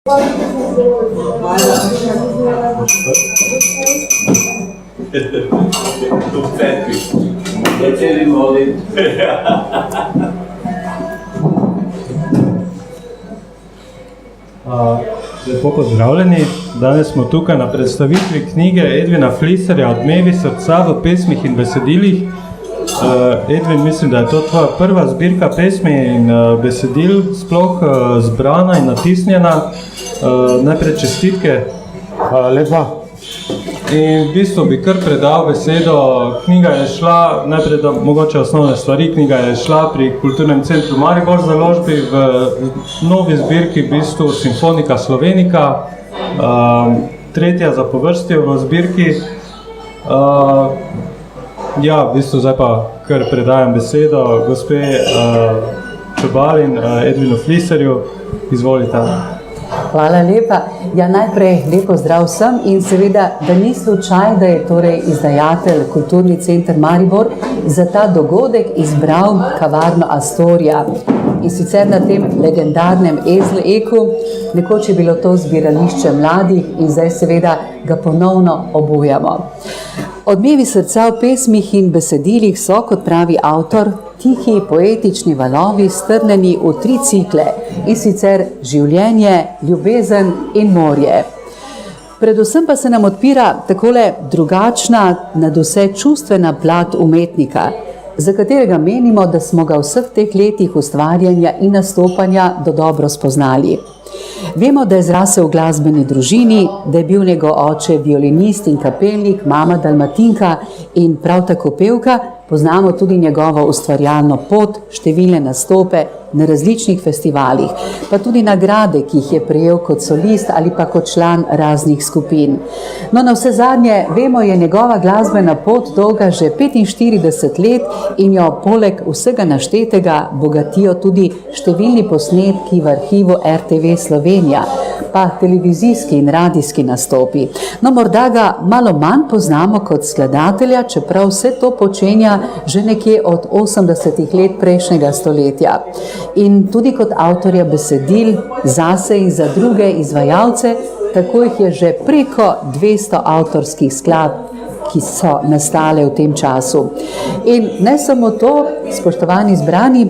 Tu v cerkvi. Ne celi molim. Lepo pozdravljeni. Danes smo tukaj na predstavitvi knjige Edvina Fliserja Odmevi srca v pesmih in besedilih. Edvin, mislim, da je to tvoja prva zbirka pesmi in besedil, sploh zbrana in natisnjena. Najprej čestitke. Hvala lepa. In v bistvu bi kar predal besedo. Knjiga je šla, najprej da mogoče osnovne stvari, knjiga je šla pri Kulturnem centru Maribor založbi v novi zbirki, v bistvu Simfonika Slovenika, tretja zapovrstjo v zbirki. Ja, v bistvu zdaj pa kar predajam besedo gospe Čobalin, Edvinu Fliserju. Izvolite. Hvala lepa. Ja, najprej lepo zdrav vsem in seveda, da ni slučaj, da je torej izdajatelj Kulturni center Maribor za ta dogodek izbral kavarno Astoria. In sicer na tem legendarnem Ezl Eku, nekoč je bilo to zbirališče mladih in zdaj seveda ga ponovno obujamo. Odmevi srca v pesmih in besedilih so, kot pravi avtor, tihi poetični valovi strnjeni v 3 cikle, in sicer življenje, ljubezen in morje. Predvsem pa se nam odpira takole drugačna, nadvse čustvena plat umetnika, za katerega menimo, da smo ga v vseh teh letih ustvarjanja in nastopanja dodobro spoznali. Vemo, da je zrasel v glasbeni družini, da je bil njegov oče violinist in kapelnik, mama dalmatinka in prav tako pevka. Poznamo tudi njegovo ustvarjalno pot, številne nastope na različnih festivalih, pa tudi nagrade, ki jih je prejel kot solist ali pa kot član raznih skupin. No, navsezadnje, vemo, je njegova glasbena pot dolga že 45 let in jo poleg vsega naštetega bogatijo tudi številni posnetki v arhivu RTV Slovenija, pa televizijski in radijski nastopi. No, morda ga malo manj poznamo kot skladatelja, čeprav vse to počenja že nekje od 80 let prejšnjega stoletja. In tudi kot avtorja besedil zase in za druge izvajalce, tako jih je že preko 200 avtorskih skladb, ki so nastale v tem času. In ne samo to, spoštovani zbrani,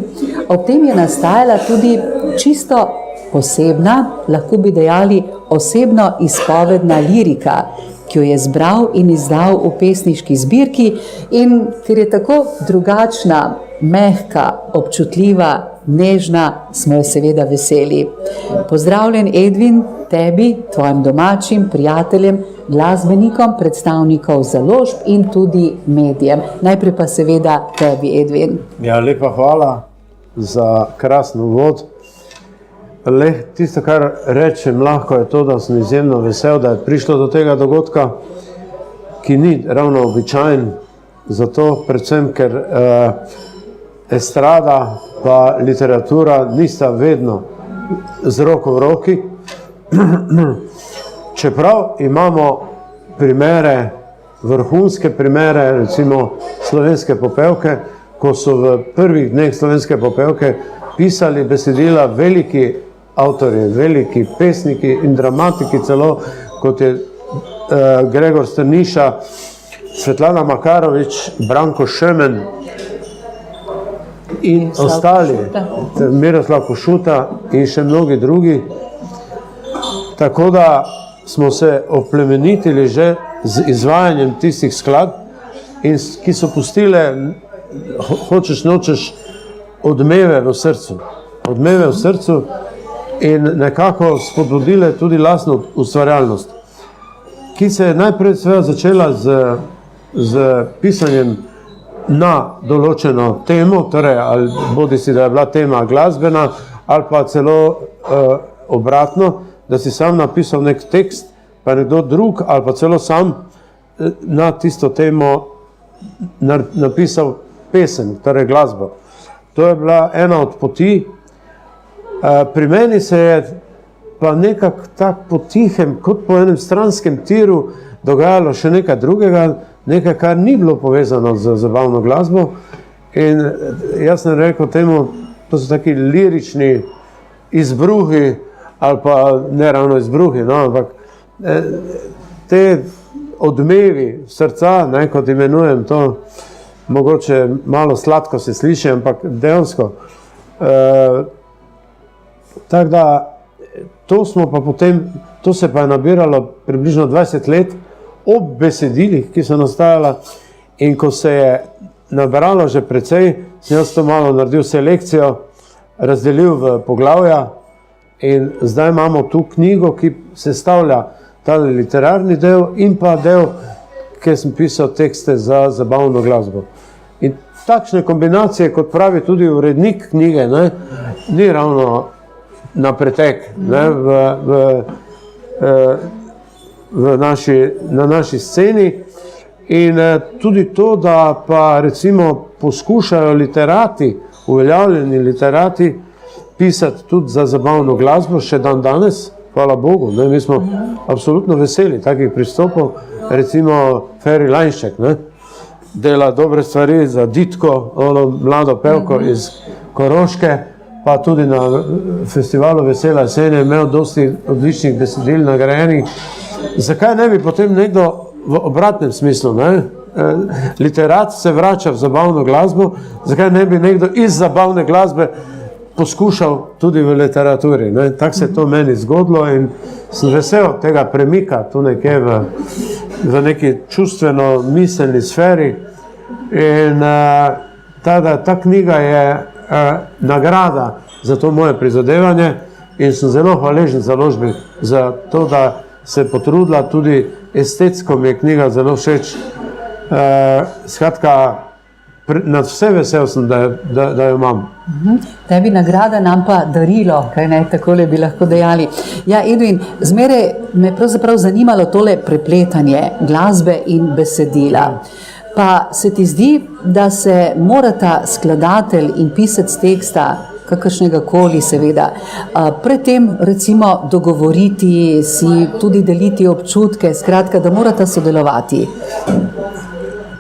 ob tem je nastajala tudi čisto posebna, lahko bi dejali osebno izpovedna lirika, ki jo je zbral in izdal v pesniški zbirki, in ker je tako drugačna, mehka, občutljiva, nežna, smo jo seveda veseli. Pozdravljen, Edvin, tebi, tvojim domačim, prijateljem, glasbenikom, predstavnikov založb in tudi medijem. Najprej pa seveda tebi, Edvin. Ja, lepa hvala za krasen uvod. Tisto, kar rečem lahko, je to, da sem izjemno vesel, da je prišlo do tega dogodka, ki ni ravno običajen, zato predvsem, ker estrada pa literatura nista vedno z roko v roki. Čeprav imamo primere, vrhunske primere, recimo slovenske popevke, ko so v prvih dneh slovenske popevke pisali besedila veliki avtorji, veliki pesniki in dramatiki celo, kot je Gregor Strniša, Svetlana Makarovič, Branko Šemen in ostali, Miroslav Košuta in še mnogi drugi. Tako da smo se oplemenitili že z izvajanjem tistih skladb, ki so pustile, hočeš nočeš, odmeve v srcu. Odmeve v srcu in nekako spodbudile tudi lastno ustvarjalnost, ki se je najprej začela z pisanjem na določeno temo, torej ali bodisi da je bila tema glasbena ali pa celo obratno, da si sam napisal nek tekst, pa nekdo drug ali pa celo sam na tisto temo napisal pesem, torej glasbo. To je bila ena od poti. Pri meni se je pa nekako tako potihem, kot po enem stranskem tiru, dogajalo še nekaj drugega, nekaj, kar ni bilo povezano z zabavno glasbo. In jaz sem rekel temu, to so taki lirični izbruhi ali pa ne ravno izbruhi, no, ampak te odmevi srca, ne, kot imenujem to, mogoče malo sladko se sliši, ampak dejansko. Tako da, to smo pa potem, to se pa je nabiralo približno 20 let ob besedilih, ki so nastajala, in ko se je nabralo že precej, sem jaz to malo naredil selekcijo, razdelil v poglavja in zdaj imamo tu knjigo, ki sestavlja ta literarni del in pa del, kjer sem pisal tekste za zabavno glasbo. In takšne kombinacije, kot pravi tudi urednik knjige, ne, ni ravno na pretek, ne, na naši sceni. In tudi to, da pa recimo poskušajo literati, uveljavljeni literati, pisati tudi za zabavno glasbo še dan danes, hvala Bogu, ne, mi smo absolutno veseli takih pristopov, recimo Feri Lajnšek, ne, dela dobre stvari za Ditko, ono mlado pevko iz Koroške, pa tudi na festivalu Vesela jesen je imel dosti odličnih besedil nagrajenih. Zakaj ne bi potem nekdo v obratnem smislu, ne? Literat se vrača v zabavno glasbo, zakaj ne bi nekdo iz zabavne glasbe poskušal tudi v literaturi, ne? Tako se je to meni zgodilo in sem vesel tega premika tu nekje v neki čustveno miselni sferi. In ta knjiga je nagrada za to moje prizadevanje in sem zelo hvaležen založbi za to, da se je potrudila, tudi estetsko mi je knjiga zelo všeč. Skratka, nad vse vesel sem, da jo imam. Tebi nagrada, nam pa darilo, kaj ne, takole bi lahko dejali. Ja, Edvin, zmeraj me pravzaprav zanimalo tole prepletanje glasbe in besedila. Pa se ti zdi, da se morata skladatelj in pisec teksta, kakršnega koli seveda, predtem recimo dogovoriti, si tudi deliti občutke, skratka, da morata sodelovati?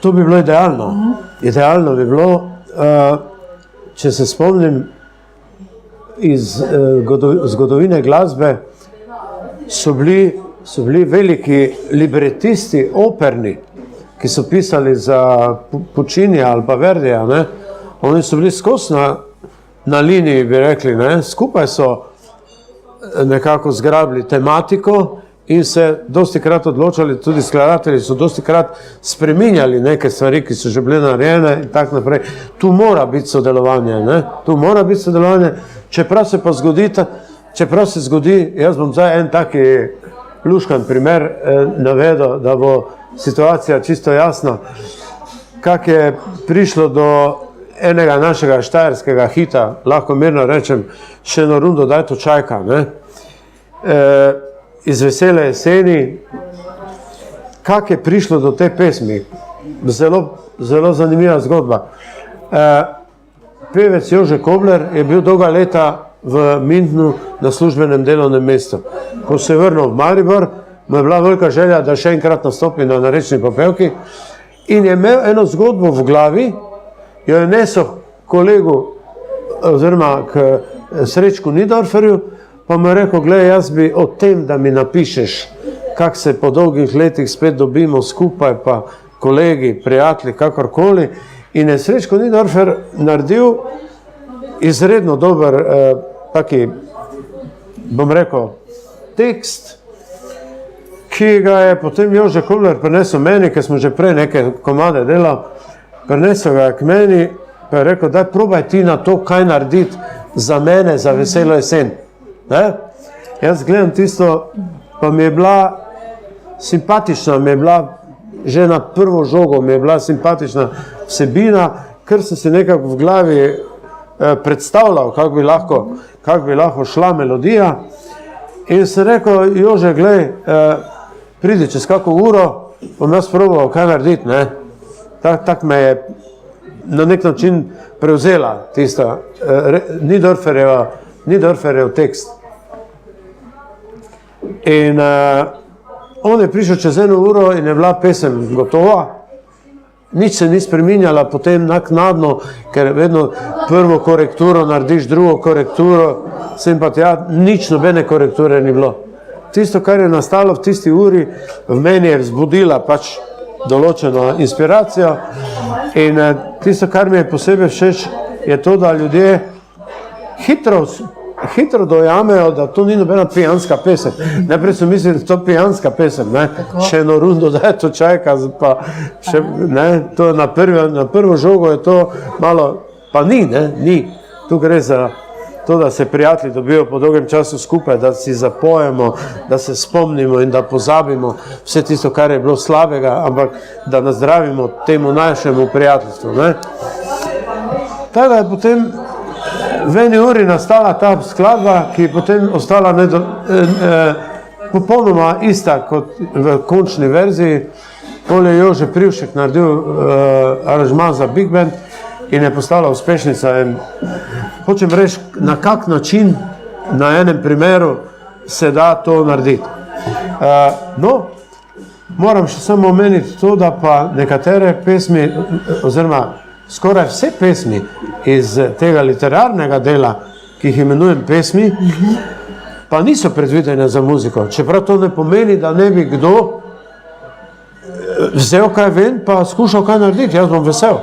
To bi bilo idealno. Idealno bi bilo, če se spomnim iz zgodovine glasbe, so bili veliki libretisti operni, ki so pisali za Puccinija ali pa Verdija, ne? Oni so bili skozi na liniji, bi rekli, ne? Skupaj so nekako zgrabili tematiko in se dosti krat odločali, tudi skladatelji so dosti krat spreminjali neke stvari, ki so že bile narejene in tako naprej. Tu mora biti sodelovanje, ne? Tu mora biti sodelovanje, čeprav se zgodi, jaz bom zdaj en taki luškan primer navedel, da bo situacija čisto jasna, kak je prišlo do enega našega štajerskega hita, lahko mirno rečem, še eno rundo daj to čajka, ne? Iz Vesele jeseni, kak je prišlo do te pesmi, zelo zanimiva zgodba. Pevec Jože Kobler je bil dolga leta v Münchnu na službenem delovnem mestu. Ko se je vrnil v Maribor, mu je bila velika želja, da še enkrat nastopi na Narečni popevki in je imel eno zgodbo v glavi, jo je nesel kolegu oziroma k Srečku Nidorferju, pa mu je rekel, gledaj, jaz bi o tem, da mi napišeš, kak se po dolgih letih spet dobimo skupaj, pa kolegi, prijatelji, kakorkoli. In je Srečko Nidorfer naredil izredno dober taki, bom rekel, tekst, ki ga je potem Jože Kobler prinesel meni, ker smo že prej neke komade delali, prinesel ga k meni, pa je rekel, daj probaj ti na to, kaj narediti za mene, za Veselo jesen. Ne? Jaz gledam tisto, pa mi je bila simpatična, mi je bila že na prvo žogo, mi je bila simpatična vsebina, ker sem si nekako v glavi predstavljal, kako bi lahko šla melodija. In sem rekel, Jože, glej, pridi čez kako uro, bom jaz probal kaj narediti, ne. Tak me je na nek način prevzela tista Nidorferjev tekst. In on je prišel čez eno uro in je bila pesem gotova nič se ni spreminjala, potem naknadno, ker vedno prvo korekturo narediš, drugo korekturo, sem pa tja, nič nobene korekture ni bilo. Tisto, kar je nastalo v tisti uri, v meni je vzbudila pač določeno inspiracijo in tisto, kar mi je posebej všeč, je to, da ljudje hitro dojamejo, da to ni nobena pijanska pesem. Najprej so mislili, da je to pijanska pesem, ne? Še eno rundo, da je to čajka, pa še, ne? To na prvo žogo je to malo, pa ni, ne? Ni. Tu gre za to, da se prijatelji dobijo po dolgem času skupaj, da si zapojemo, da se spomnimo in da pozabimo vse tisto, kar je bilo slabega, ampak da nazdravimo temu našemu prijateljstvu, ne? Tako da je potem v eni uri nastala ta skladba, ki je potem ostala popolnoma ista kot v končni verziji. Pol je Jože Privšek naredil aranžma za Big Band in je postala uspešnica. In hočem reči, na kak način na enem primeru se da to narediti. No, moram še samo omeniti to, da pa nekatere pesmi, oziroma skoraj vse pesmi iz tega literarnega dela, ki jih imenujem pesmi, pa niso predvidene za muziko. Čeprav to ne pomeni, da ne bi kdo vzel kaj ven, pa skušal kaj narediti. Jaz bom vesel.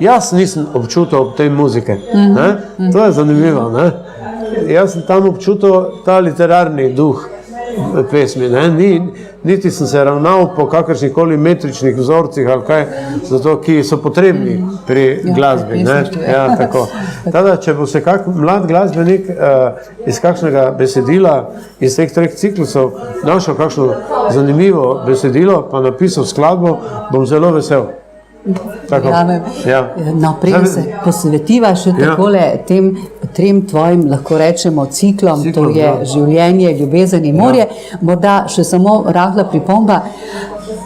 Jaz nisem občutil te muzike. Ne? To je zanimivo. Ne? Jaz sem tam občutil ta literarni duh pesmi. Ne? Niti sem se ravnal po kakršnih koli metričnih vzorcih ali kaj, zato ki so potrebni pri glasbi. Ne? Ja, tako. Tada, če bo se kak mlad glasbenik iz kakšnega besedila, iz teh treh ciklusov našel kakšno zanimivo besedilo, pa napisal skladbo, bom zelo vesel. Naprej se posvetiva še takole tem trem tvojim, lahko rečemo, ciklom, to je življenje, ljubezen in morje. Morda še samo rahla pripomba,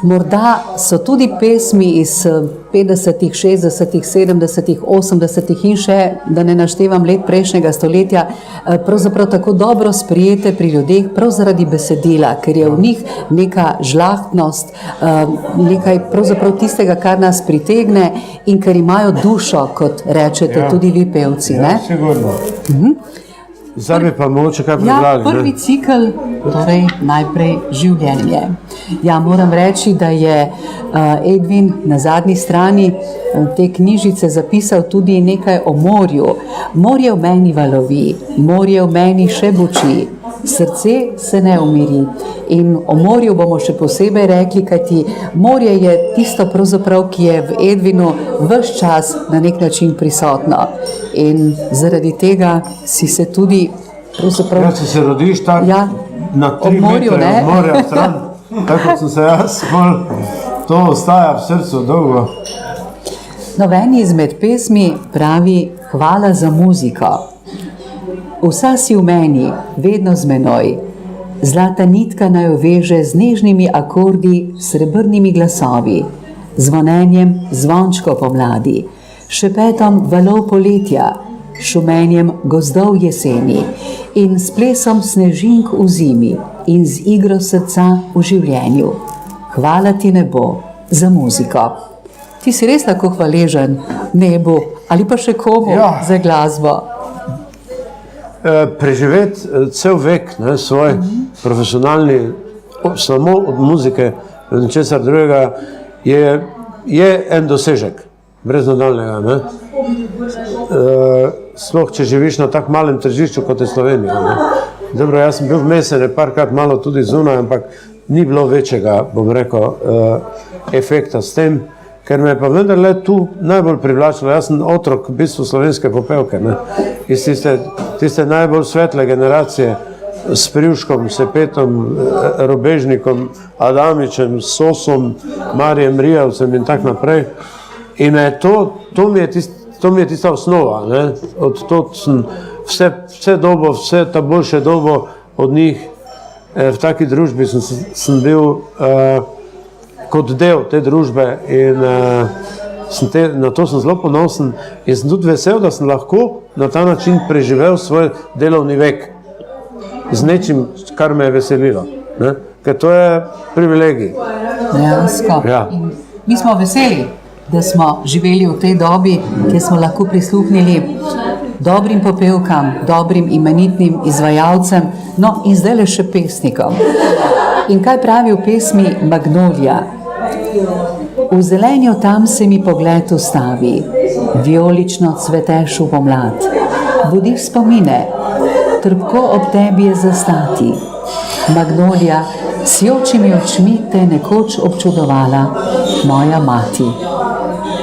morda so tudi pesmi iz 50-ih, 60-ih, 70-ih, 80-ih in še, da ne naštevam let prejšnjega stoletja, pravzaprav tako dobro sprijete pri ljudeh prav zaradi besedila, ker je v njih neka žlahtnost, nekaj pravzaprav tistega, kar nas pritegne in ker imajo dušo, kot rečete tudi vi pevci. Ja, sigurno. Zdaj bi pa mogoče kaj prebrali. Prvi cikl, torej najprej življenje. Ja, moram reči, da je Edvin na zadnji strani te knjižice zapisal tudi nekaj o morju. Morje v meni valovi, morje v meni še buči, srce se ne umiri. In o morju bomo še posebej rekli, kajti morje je tisto pravzaprav, ki je v Edvinu ves čas na nek način prisotno. In zaradi tega si se tudi pravzaprav... Ja, si se rodiš tam na 3 metre od morja stran, tako sem se jaz, to ostaja v srcu dolgo. No, v eni izmed pesmi pravi: hvala za muziko. Vsa si v meni, vedno z menoj. Zlata nitka naj jo veže z nežnimi akordi, srebrnimi glasovi, zvonenjem zvončkov pomladi, šepetom valov poletja, šumenjem gozdov jeseni in s plesom snežink v zimi in z igro srca v življenju. Hvala ti nebo za muziko. Ti si res tako hvaležen nebu ali pa še komu za glasbo. Preživeti cel vek, ne, svoj profesionalni, samo od muzike, ničesar drugega, je en dosežek, brez nadaljnega. Ne. Sploh, če živiš na tak malem tržišču, kot je Slovenija. Ne. Dobro, jaz sem bil vmes parkrat malo tudi zunaj, ampak ni bilo večjega, bom rekel, efekta s tem, ker me je pa vendarle tu najbolj privlačilo. Jaz sem otrok v bistvu slovenske popevke, ne. Iz tiste najbolj svetle generacije s Privškom, Sepetom, Robežnikom, Adamičem, Sosom, Marijem Rijavcem in tak naprej. In to mi je tista osnova, ne. Od tod sem vse dobo, vse ta boljše dobo od njih v taki družbi sem bil kot del te družbe in na to sem zelo ponosen in sem tudi vesel, da sem lahko na ta način preživel svoj delovni vek z nečim, kar me je veselilo. Ne? Ker to je privilegij. Dejansko. Ja. Mi smo veseli, da smo živeli v tej dobi, kjer smo lahko prisluhnili dobrim popevkam, dobrim imenitnim izvajalcem, no in zdaj le še pesnikom. In kaj pravi v pesmi Magnolija? V zelenju tam se mi pogled ustavi, vijolično cveteš v pomlad. Budiš spomine, trpko ob tebi je zastati. Magnolija, s jočimi očmi te je nekoč občudovala moja mati.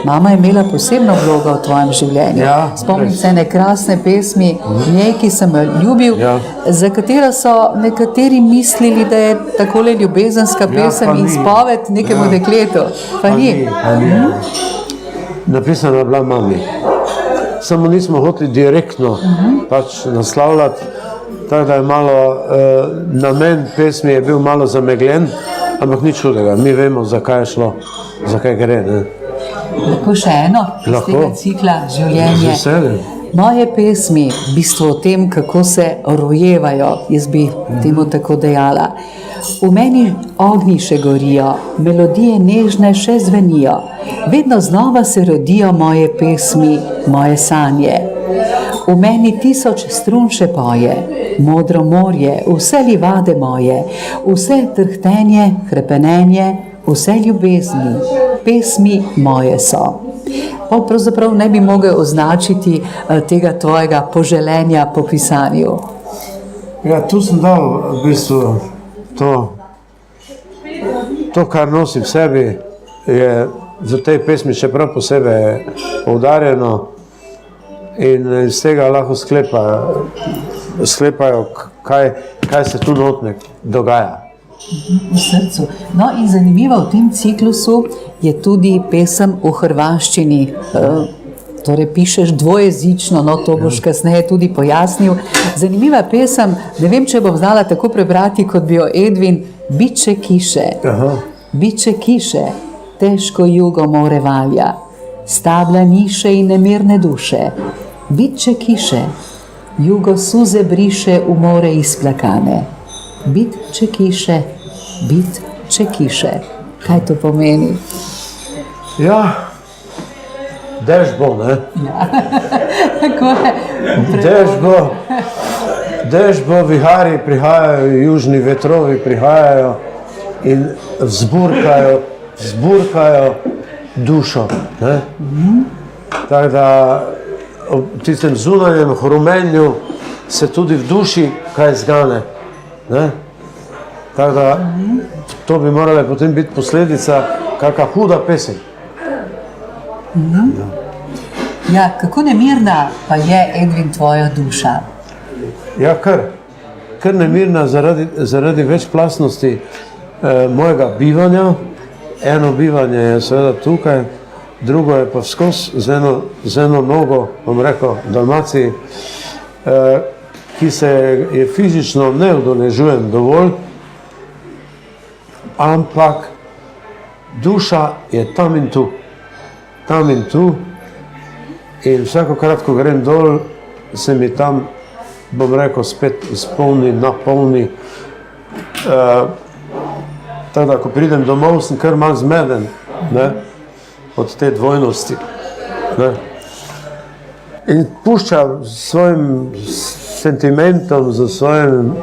Mama je imela posebno vlogo v tvojem življenju. Ja, Spomnim se ene krasne pesmi, njej, ki sem jo ljubil, Ja. za katero so nekateri mislili, da je takole ljubezenska pesem pa in ni. spoved nekemu Ja. dekletu. Pa ni. Napisana je bila mami. Samo nismo hoteli direktno pač naslavljati, tako da je malo, namen pesmi je bil malo zamegljen, ampak nič hudega, mi vemo, zakaj je šlo, zakaj gre. Ne? Lahko še eno iz Lahko. tega cikla Z življenje. veseljem. Moje pesmi, v bistvu o tem, kako se rojevajo, jaz bi temu tako dejala. V meni ognji še gorijo, melodije nežne še zvenijo. Vedno znova se rodijo moje pesmi, moje sanje. V meni tisoč strun še poje, modro morje, vse livade moje, vse trhtenje, hrepenenje, vse ljubezni, pesmi moje so. On pravzaprav ne bi mogel označiti tega tvojega poželenja po pisanju. Ja, tu sem dal v bistvu to, kar nosim v sebi, je v tej pesmi še prav posebej poudarjeno in iz tega lahko sklepajo, kaj se tu notne dogaja. V srcu. No in zanimivo v tem ciklusu je tudi pesem v hrvaščini. Torej pišeš dvojezično, no to boš kasneje tudi pojasnil. Zanimiva pesem, ne vem, če bom znala tako prebrati, kot bi jo Edvin, Biće kiše. Biće kiše, teško jugo more valja, stabla niše in nemirne duše. Biće kiše, jugo suze briše v more isplakane. Bit če kiše. Kaj to pomeni? Ja, dež bo, ne? Tako je. Dež bo, vihari prihajajo, južni vetrovi prihajajo in vzburkajo dušo. Ne? Tako da ob tistem zunanjem hrumenju se tudi v duši kaj zgane. Ne? Tako da to bi morala potem biti posledica kakšna huda pesem. Ja, kako nemirna pa je, Edvin, tvoja duša? Ja, kar nemirna zaradi večplastnosti mojega bivanja. Eno bivanje je seveda tukaj, drugo je pa vskozi z eno nogo, bom rekel, v Dalmaciji, ki se je fizično ne udeležujem dovolj, ampak duša je tam in tu. Tam in tu. In vsakokrat, ko grem dol, se mi tam, bom rekel, spet izpolni, napolni. Tako da, ko pridem domov, sem kar malo zmeden, ne, od te dvojnosti. Ne. In pušča s svojim sentimentom, z svojim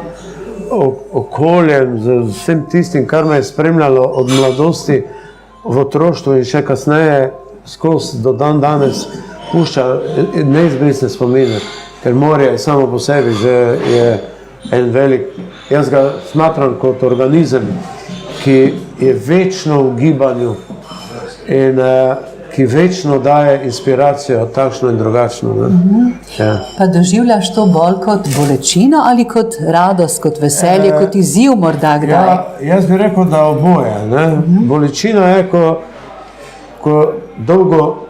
okoljem, z vsem tistim, kar me je spremljalo od mladosti v otroštvu in še kasneje skozi do dan danes, pušča neizbrisne spomine, ker morje samo po sebi že je en velik, jaz ga smatram kot organizem, ki je večno v gibanju in ki večno daje inspiracijo takšno in drugačno. Ja. Pa doživljaš to bolj kot bolečino ali kot radost, kot veselje, kot izziv morda kdaj? Ja, jaz bi rekel, da oboje. Ne? Bolečina je, ko dolgo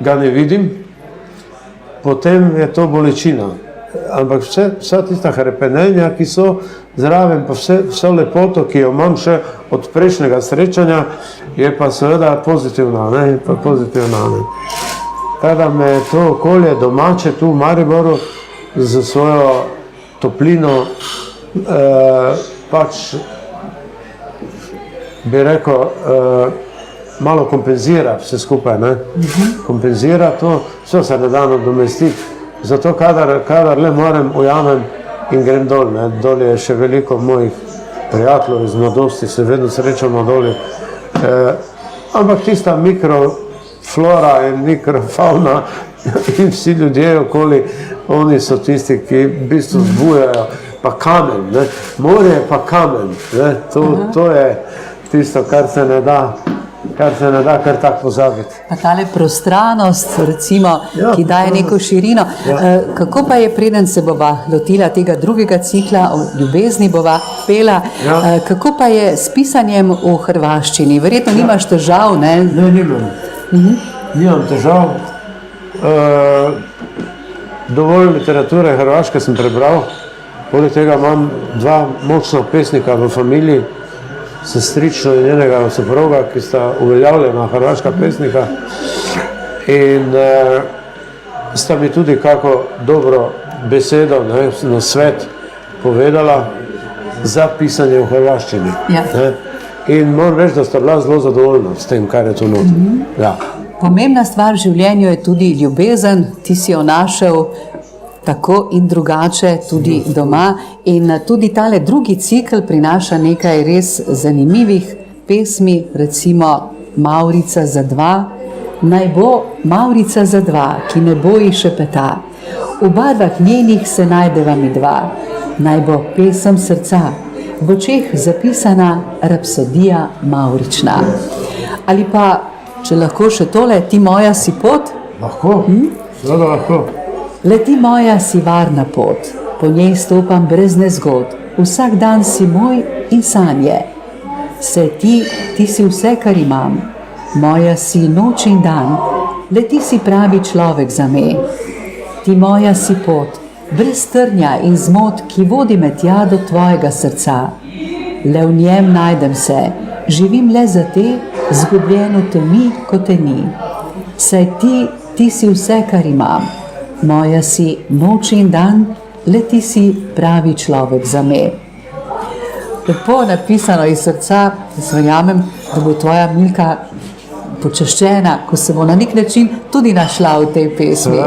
ga ne vidim, potem je to bolečina. Ampak vsa tista hrepenenja, ki so zraven, pa vso lepoto, ki jo imam še od prejšnjega srečanja, je pa seveda pozitivna. Tako da me to okolje domače tu v Mariboru z svojo toplino pač bi rekel malo kompenzira vse skupaj, ne? Kompenzira to, vse se ne da nadomestiti. Zato kadar le morem, ujamem in grem dol, ne? Dol je še veliko mojih prijateljev iz mladosti, se vedno srečamo doli. Ampak tista mikroflora in mikrofauna in vsi ljudje okoli, oni so tisti, ki v bistvu zbujajo, pa kamen, ne? Morje pa kamen, ne? To je tisto, kar se ne da kar tako pozabiti. Pa tale prostranost, recimo, ki daje neko širino. Kako pa je, preden se bova lotila tega drugega cikla, o ljubezni bova pela, kako pa je s pisanjem v hrvaščini? Verjetno nimaš težav, ne? Ne, nimam težav. Dovolj literature hrvaške sem prebral, poleg tega imam dva močna pesnika v familiji, sestrično in njenega soproga, ki sta uveljavljena hrvaška pesnika in sta mi tudi kako dobro besedo, ne, na svet povedala za pisanje v hrvaščini. Ja. In moram reči, da sta bila zelo zadovoljna s tem, kar je tu notri. Ja. Pomembna stvar v življenju je tudi ljubezen, ti si jo našel tako in drugače tudi doma in tudi tale drugi cikl prinaša nekaj res zanimivih pesmi, recimo Mavrica za dva. Naj bo Mavrica za dva, ki ne boji šepeta, v barvah njenih se najdeva mi dva, naj bo pesem srca, v očeh zapisana rapsodija mavrična. Ali pa, če lahko še tole, ti moja si pot? Lahko, seveda lahko. Leti moja si varna pot, po njej stopam brez nezgod, vsak dan si moj in sanje. Se ti si vse, kar imam, moja si noč in dan, le ti si pravi človek za me. Ti moja si pot, brez trnja in zmot, ki vodi me tja do tvojega srca. Le v njem najdem se, živim le za te, zgubljeno temi, ko te ni. Saj ti si vse, kar imam. Moja si noč in dan, le ti si pravi človek za me. Lepo napisano iz srca, jaz verjamem, da bo tvoja Milka počaščena, ko se bo na nek način tudi našla v tej pesmi.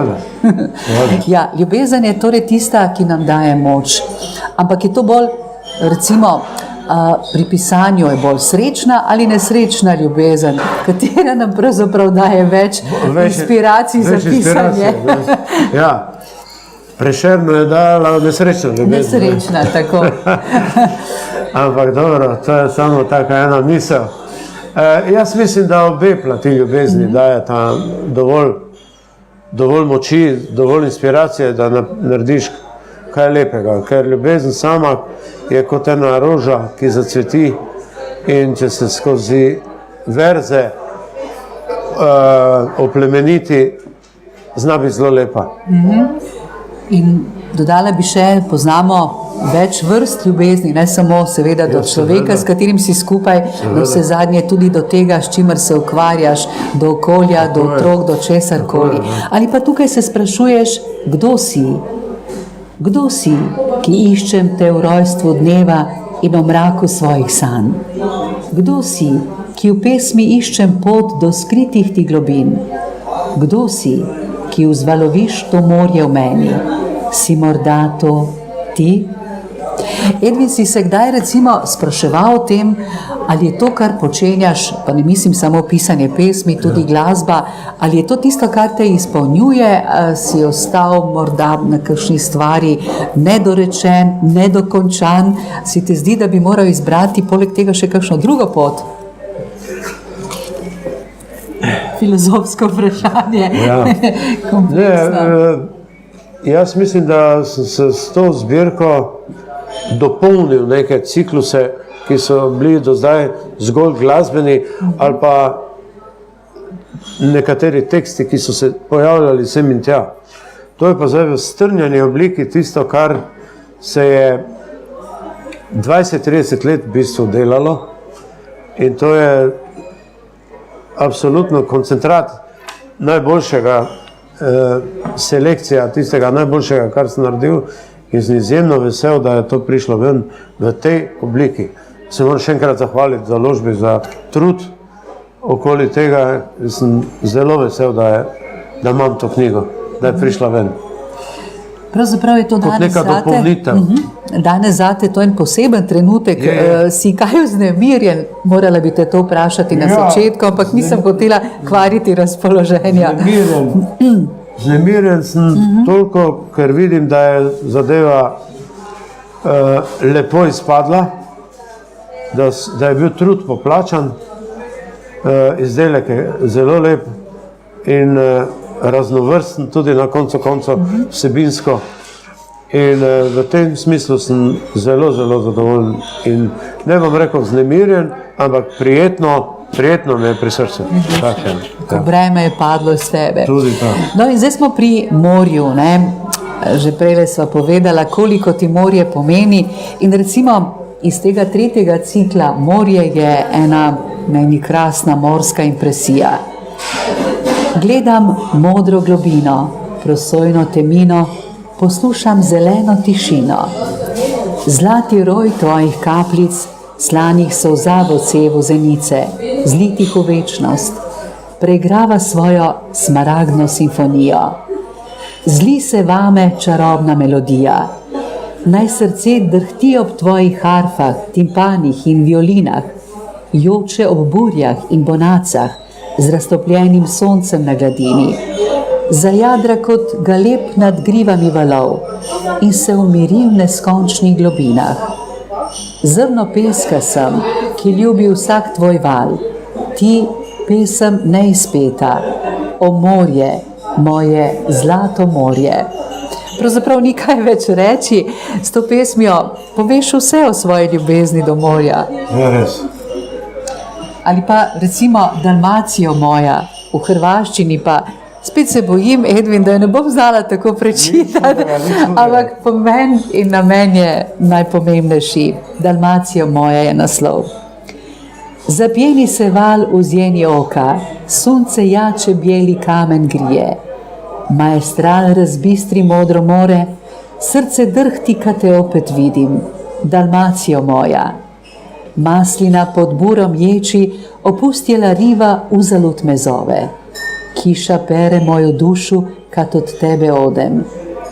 Ja, ljubezen je torej tista, ki nam daje moč. Ampak je to bolj, recimo, pri pisanju je bolj srečna ali nesrečna ljubezen, katera nam pravzaprav daje več inspiracij za pisanje. Ja, Prešerno je dala nesrečna ljubezen. Nesrečna, tako. Ampak dobro, to je samo taka ena misel. Jaz mislim, da obe plati ljubezni dajeta dovolj moči, dovolj inspiracije, da narediš kaj lepega, ker ljubezen sama je kot ena roža, ki zacveti in če se skozi verze oplemeniti, zna biti zelo lepa. In dodala bi še, poznamo več vrst ljubezni, ne samo seveda do človeka, s katerim si skupaj, no vse zadnje tudi do tega, s čimer se ukvarjaš, do okolja, do otrok, do česarkoli. Ali pa tukaj se sprašuješ, kdo si? Kdo si, ki iščem te v rojstvu dneva in v mraku svojih sanj? Kdo si, ki v pesmi iščem pot do skritih ti globin? Kdo si, ki vzvaloviš to morje v meni? Si morda to ti? Edvin, si se kdaj recimo spraševal o tem, ali je to, kar počenjaš, pa ne mislim samo pisanje pesmi, tudi glasba, ali je to tisto, kar te izpolnjuje, si ostal morda na kakšni stvari nedorečen, nedokončan, si te zdi, da bi moral izbrati poleg tega še kakšno drugo pot? Filozofsko vprašanje. Kompleksno. Jaz mislim, da sem se s to zbirko dopolnil neke cikluse, ki so bili do zdaj zgolj glasbeni, ali pa nekateri teksti, ki so se pojavljali sem in tja. To je pa zdaj v strnjeni obliki tisto, kar se je 20-30 let v bistvu delalo, in to je absolutno koncentrat najboljšega, selekcija tistega najboljšega, kar sem naredil, in sem izjemno vesel, da je to prišlo ven v tej obliki. Se moram še enkrat zahvaliti založbi za trud, okoli tega sem zelo vesel, da imam to knjigo, da je prišla ven. Pravzaprav je to Kot danes neka dopolnitev. Danes zate to en poseben trenutek. Si kaj vznemirjen? Morala bi te to vprašati na začetku, ampak nisem hotela kvariti razpoloženja. Vznemirjen sem toliko, ker vidim, da je zadeva lepo izpadla, da je bil trud poplačan, izdelek je zelo lep in raznovrsten, tudi na koncu koncev vsebinsko. In v tem smislu sem zelo, zelo zadovoljen. In ne bom rekel vznemirjen, ampak prijetno mi je pri srcu. Ko breme je padlo iz tebe. Tudi tako. No in zdaj smo pri morju, ne? Že prej sva povedala, koliko ti morje pomeni. In recimo iz tega 3. cikla morje je ena meni krasna morska impresija. Gledam modro globino, prosojno temino, poslušam zeleno tišino. Zlati roj tvojih kapljic, slanih solza v odsevu zenice, zlitih v večnost, preigrava svojo smaragdno simfonijo. Zli se vame čarobna melodija. Naj srce drhti ob tvojih harfah, timpanih in violinah, joče ob burjah in bonacah, z raztopljenim soncem na gladini, zajadra kot galeb nad grivami valov in se umiri v neskončnih globinah. Zrno peska sem, ki ljubi vsak tvoj val, ti pesem neizpeta, o morje, moje zlato morje. Pravzaprav ni kaj več reči, s to pesmijo poveš vse o svoji ljubezni do morja. Ja, res. Ali pa recimo Dalmacijo moja, v hrvaščini pa spet se bojim, Edvin, da jo ne bom znala tako prečitati, ampak pomen in namen je najpomembnejši. Dalmacijo moja je naslov. Zapjeni se val v zjeni oka, sunce jače bijeli kamen grije. Maestral razbistri modro more, srce drhti, kad te opet vidim. Dalmacijo moja. Maslina pod burom ječi, opustjela riva v zalut me zove. Kiša pere mojo dušu, kad od tebe odem.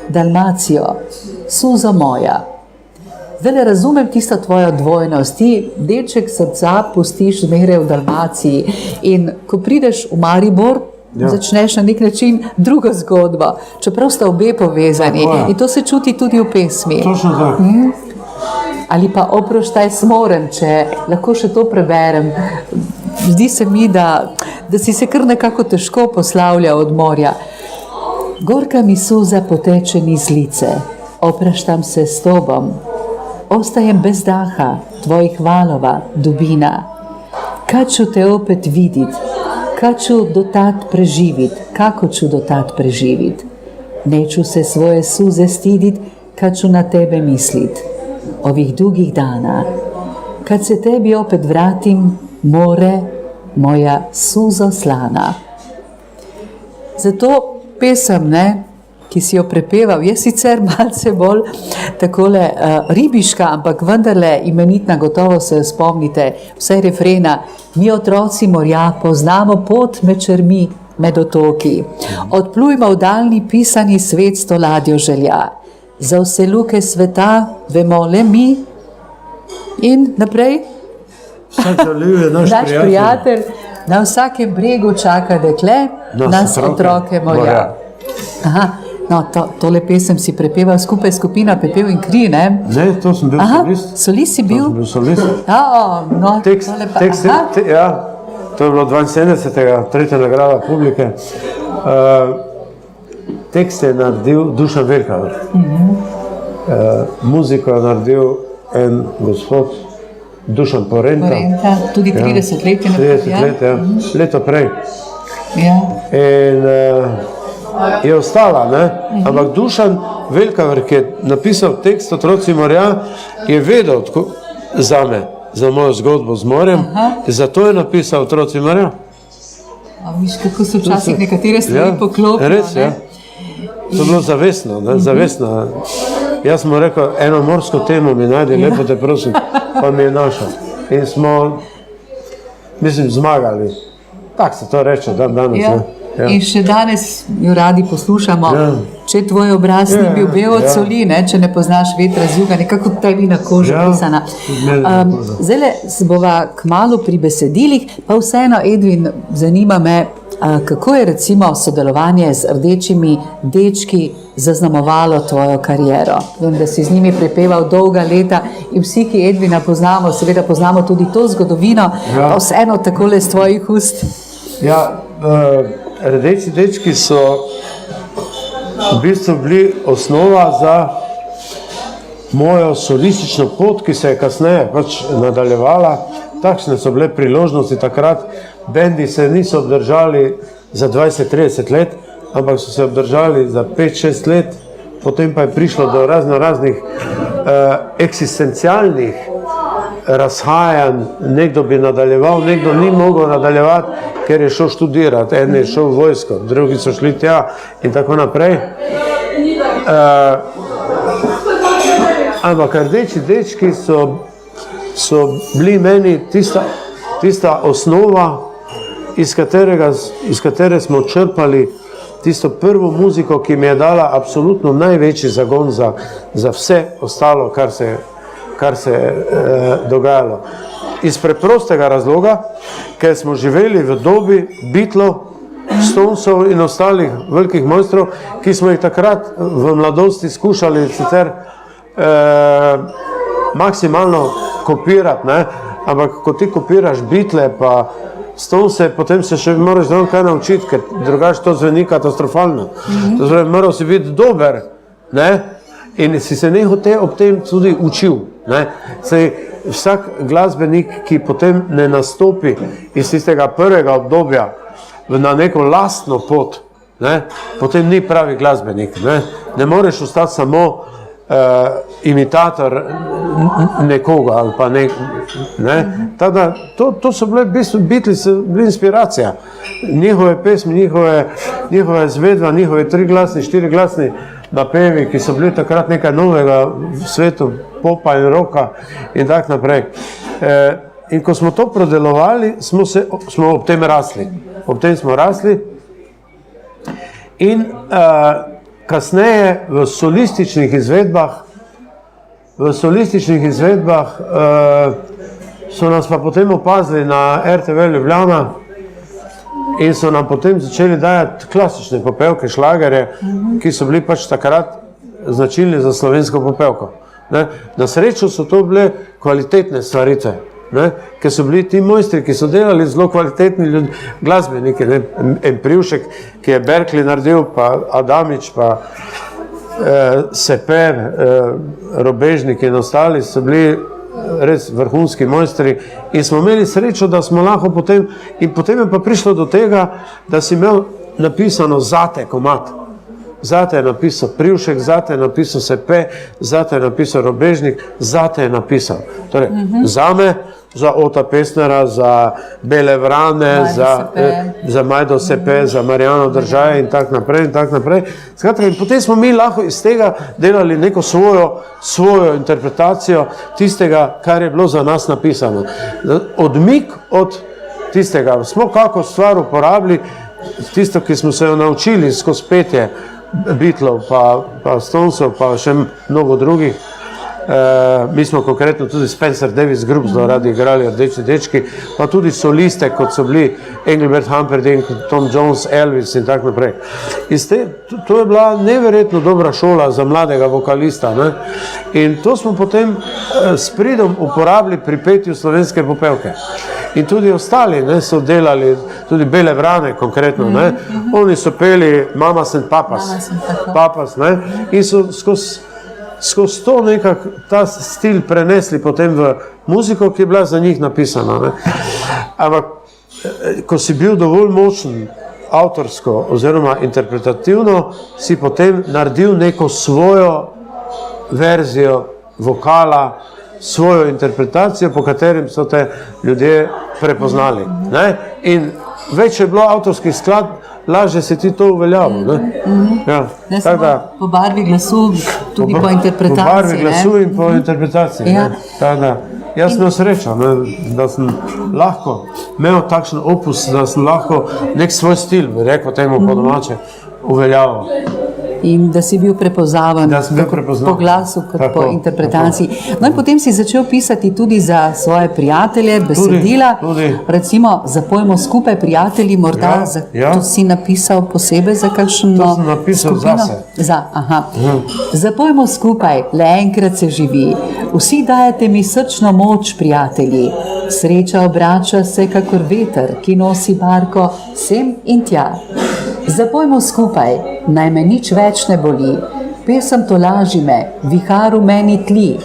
Dalmacijo, suzo moja. Zdaj ne razumem tisto tvojo dvojnost. Ti delček srca pustiš zmeraj v Dalmaciji in ko prideš v Maribor, začneš na nek način drugo zgodbo, čeprav sta obe povezani. In to se čuti tudi v pesmi. Točno tako. Ali pa oproštaj smorem, če lahko še to preberem. Zdi se mi, da si se kar nekako težko poslavlja od morja. Gorka mi suza poteče niz lice, opraštam se s tobom. Ostajem bez daha, tvojih valova, dubina. Kad ću te opet vidit, kad ću do tad preživit, kako ću do tad preživit. Neću se svoje suze stidit, kad ću na tebe mislit. Ovih dugih dana, kad se tebi opet vratim, more, moja suzo slana. Zato pesem, ne, ki si jo prepeval, je sicer malce bolj takole ribiška, ampak vendarle imenitna, gotovo se spomnite vsaj refrena. Mi otroci morja poznamo pot med čermi, med otoki. Odplujmo v daljni pisani svet s to ladjo želja. Za vse luke sveta vemo le mi. In naprej. Naš prijatelj na vsakem bregu čaka dekle, nas otroke morja. Aha, no, tole pesem si prepeval skupaj skupina Pepel in kri, ne? Ne, to sem bil solist. Solist si bil? To sem bil solist. No, to je bilo 72. tretja nagrada publike. Tekst je naredil Dušan Velkavrh. Muziko je naredil en gospod Dušan Porenta. Tudi 30 let je naredil. 30 let, ja. Leto prej. Ja. In je ostala, ne? Ampak Dušan Velkavrh, ki je napisal tekst Otroci morja, je vedel zame, za mojo zgodbo z morjem, zato je napisal Otroci morja. Viš, kako so včasih nekatere stvari poklopno. Res, ja. To je bilo zavestno, ne? Zavestno. Jaz sem rekel, eno morsko temo mi najde, lepo te prosim, pa mi je našel. In smo, mislim, zmagali. tako se to reče danes. Ja. Ne? Ja. In še danes jo radi poslušamo. Ja. Če tvoj obraz ni bil bel od Ja. soli, ne, če ne poznaš vetra z juga, nekako tebi na koži Ja, pisana. tudi meni na kožo. Zdaj se bova kmalu pri besedilih, pa vseeno, Edvin, zanima me, kako je recimo sodelovanje z Rdečimi dečki zaznamovalo tvojo kariero. Vem, da si z njimi prepeval dolga leta in vsi, ki Edvina poznamo, seveda poznamo tudi to zgodovino, Ja. pa vseeno takole z tvojih ust. Ja, Rdeči dečki so v bistvu bili osnova za mojo solistično pot, ki se je kasneje pač nadaljevala. Takšne so bile priložnosti takrat. Bendi se niso obdržali za 20-30 let, ampak so se obdržali za 5-6 let. Potem pa je prišlo do raznih eksistencialnih razhajanj. Nekdo bi nadaljeval, nekdo ni mogel nadaljevati, ker je šel študirati. En je šel v vojsko, drugi so šli tja in tako naprej. Ampak Rdeči dečki so bili meni tista osnova, iz katere smo črpali tisto prvo muziko, ki mi je dala absolutno največji zagon za vse ostalo, kar se je dogajalo. Iz preprostega razloga, ker smo živeli v dobi Beatlov, Stonesov in ostalih velikih mojstrov, ki smo jih takrat v mladosti skušali sicer maksimalno kopirati, ne? Ampak ko ti kopiraš Beatle pa Stonese, potem se še moraš znam kaj naučiti, ker drugače to zveni katastrofalno. To zveni, moral si biti dober, ne? In si se nehote ob tem tudi učil. Ne? Sej, vsak glasbenik, ki potem ne nastopi iz tistega prvega obdobja na neko lastno pot, ne? Potem ni pravi glasbenik. Ne moreš ostati samo imitator nekoga ali pa ne. Tada, to so bile v bistvu Beatli, so bili inspiracija. Njihove pesmi, njihove izvedba, njihovi 3-glasni, 4-glasni napevi, ki so bili takrat nekaj novega v svetu popa in roka in tako naprej. In ko smo to prodelovali, smo ob tem rasli. Ob tem smo rasli in kasneje v solističnih izvedbah so nas pa potem opazili na RTV Ljubljana in so nam potem začeli dajati klasične popevke, šlagerje, ki so bili pač takrat značilni za slovensko popevko. Na srečo so to bile kvalitetne stvaritve, ker so bili ti mojstri, ki so delali zelo kvalitetni glasbeniki, en Privšek, ki je Berkeley naredil, pa Adamič, pa Seper, Robežnik in ostali so bili res vrhunski mojstri in smo imeli srečo, da smo lahko potem, in potem je pa prišlo do tega, da si imel napisano zate komad. Zate je napisal Privšek, zate je napisal Sepe, zate je napisal Robežnik, zate je napisal. Torej, zame, za Ota Pesnera, za Bele Vrane, za Majdo Sepe, za Marijano Držaje in tako naprej in tako naprej. Skratka, in potem smo mi lahko iz tega delali neko svojo interpretacijo tistega, kar je bilo za nas napisano. Odmik od tistega, smo kako stvar uporabili, tisto, ki smo se jo naučili skozi petje Beatlov, pa Stonesov, pa še mnogo drugih. Mi smo konkretno tudi Spencer Davis Group zelo radi igrali, Rdeči dečki, pa tudi soliste, kot so bili Engelbert Humperdinck, Tom Jones, Elvis in tako naprej. To je bila neverjetno dobra šola za mladega vokalista. Ne? In to smo potem s pridom uporabili pri petju slovenske popevke. In tudi ostali so delali, tudi Bele Vrane konkretno. Oni so peli Mamas and Papas, in so skozi to nekako ta stil prenesli potem v muziko, ki je bila za njih napisana. Ampak, ko si bil dovolj močen avtorsko oziroma interpretativno, si potem naredil neko svojo verzijo vokala, svojo interpretacijo, po katerim so te ljudje prepoznali. In več je bilo avtorskih skladb, lažje se ti to uveljavilo. Ne samo po barvi glasu, tudi po interpretaciji. Po barvi glasu in po interpretaciji. Jaz sem imel srečo, ne, da sem lahko imel takšen opus, da sem lahko nek svoj stil, bi rekel temu po domače, uveljavil. In da si bil prepoznaven, Da sem bil tako prepoznaven. po glasu, kot Tako, po interpretaciji. No in potem si začel pisati tudi za svoje prijatelje, besedila. tudi. Recimo, zapojmo skupaj prijatelji, morda Ja, ja. to si napisal posebej za kakšno To sem napisal skupino? zase. Aha. Zapojmo skupaj, le enkrat se živi. Vsi dajete mi srčno moč, prijatelji. Sreča obrača se kakor veter, ki nosi barko sem in tja. Zapojmo skupaj, naj me nič več ne boli. Pesem tolaži me, vihar v meni tli.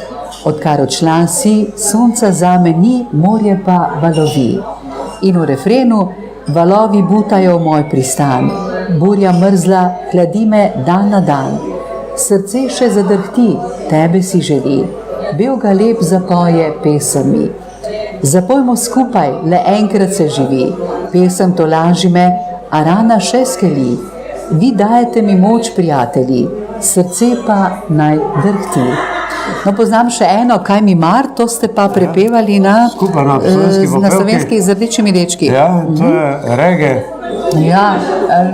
Odkar odšla si, sonca zame ni, morje pa valovi. In v refrenu, valovi butajo v moj pristan. Burja mrzla, hladi me dan na dan. Srce še zadrhti, tebe si želi. Bel ga lep zapoje pesem mi. Zapojmo skupaj, le enkrat se živi. Pesem tolaži me, a rana še skeli. Vi dajete mi moč, prijatelji, srce pa naj drhti. No, poznam še eno, kaj mi mar, to ste pa prepevali na Skupaj na slovenski na popevki. slovenski z rdečimi dečki. Ja, to je reggae. Ja,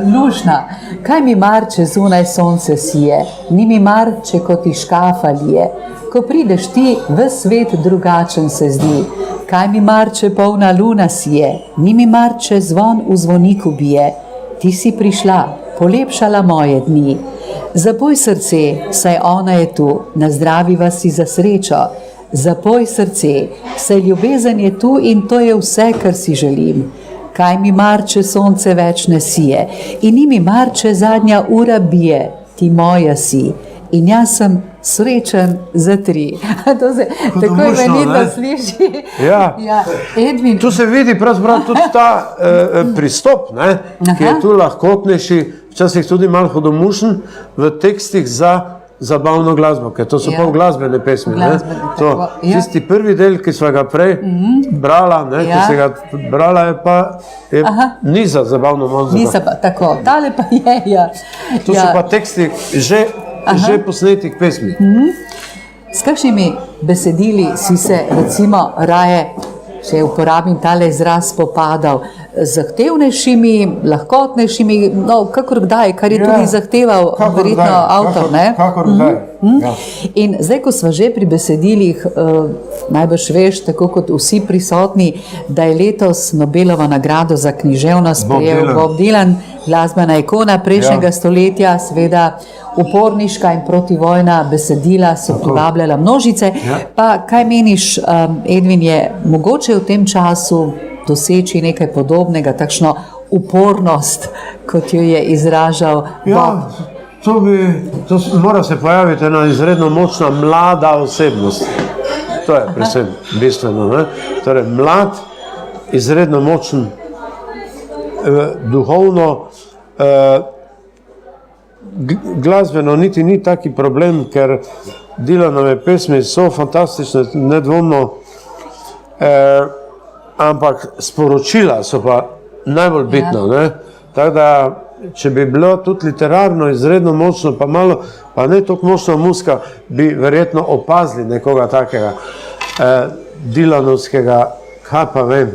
lušna. Kaj mi mar, če zunaj sonce sije, ni mi mar, če kot iz škafa lije. Ko prideš ti, ves svet drugačen se zdi. Kaj mi mar, če polna luna sije, ni mi mar, če zvon v zvoniku bije. Ti si prišla, polepšala moje dni. Zapoj srce, saj ona je tu, nazdraviva si za srečo. Zapoj srce, saj ljubezen je tu in to je vse, kar si želim. Kaj mi mar, če sonce več ne sije, in ni mi mar, če zadnja ura bije, ti moja si. In jaz sem srečen za 3. To se tako mušno, imenitno ne? sliši. Ja. Ja, Edvin, Tu se vidi pravzaprav tudi ta pristop, ne, ki je Aha. tu lahkotnejši, včasih tudi malo hudomušen v tekstih za zabavno glasbo, ker to so Ja. pol glasbene pesmi. Ne. Glasbene, To, tako, ja. tisti prvi del, ki sva ga prej brala, ne, Ja. ki se ga brala, je pa Aha. ni za zabavno muziko. nisem pa tako, tale pa je. Ja. To so pa teksti že posnetih pesmi. S kakšnimi besedili si se recimo raje, če uporabim tale izraz, spopadal? Zahtevnejšimi, lahkotnejšimi, no, kakor kdaj, kar je tudi zahteval verjetno avtor, ne? Kakor kdaj. Ja. In zdaj, ko smo že pri besedilih, najbrž veš, tako kot vsi prisotni, da je letos Nobelovo nagrado za književnost prejel Dylan. Bob Dylan, glasbena ikona prejšnjega stoletja, seveda uporniška in protivojna besedila so privabljala množice. Pa kaj meniš, Edvin, je mogoče v tem času doseči nekaj podobnega, takšno upornost, kot jo je izražal Bob? To mora se pojaviti ena izredno močna mlada osebnost. To je predvsem bistveno. Ne? Torej, mlad, izredno močen, duhovno, glasbeno niti ni taki problem, ker Dylanove pesmi so fantastične, nedvomno, ampak sporočila so pa najbolj bitna. Ne? Tako da, če bi bilo tudi literarno izredno močno, pa malo, pa ne toliko močna muzika, bi verjetno opazili nekoga takega Dylanovskega, kaj pa vem,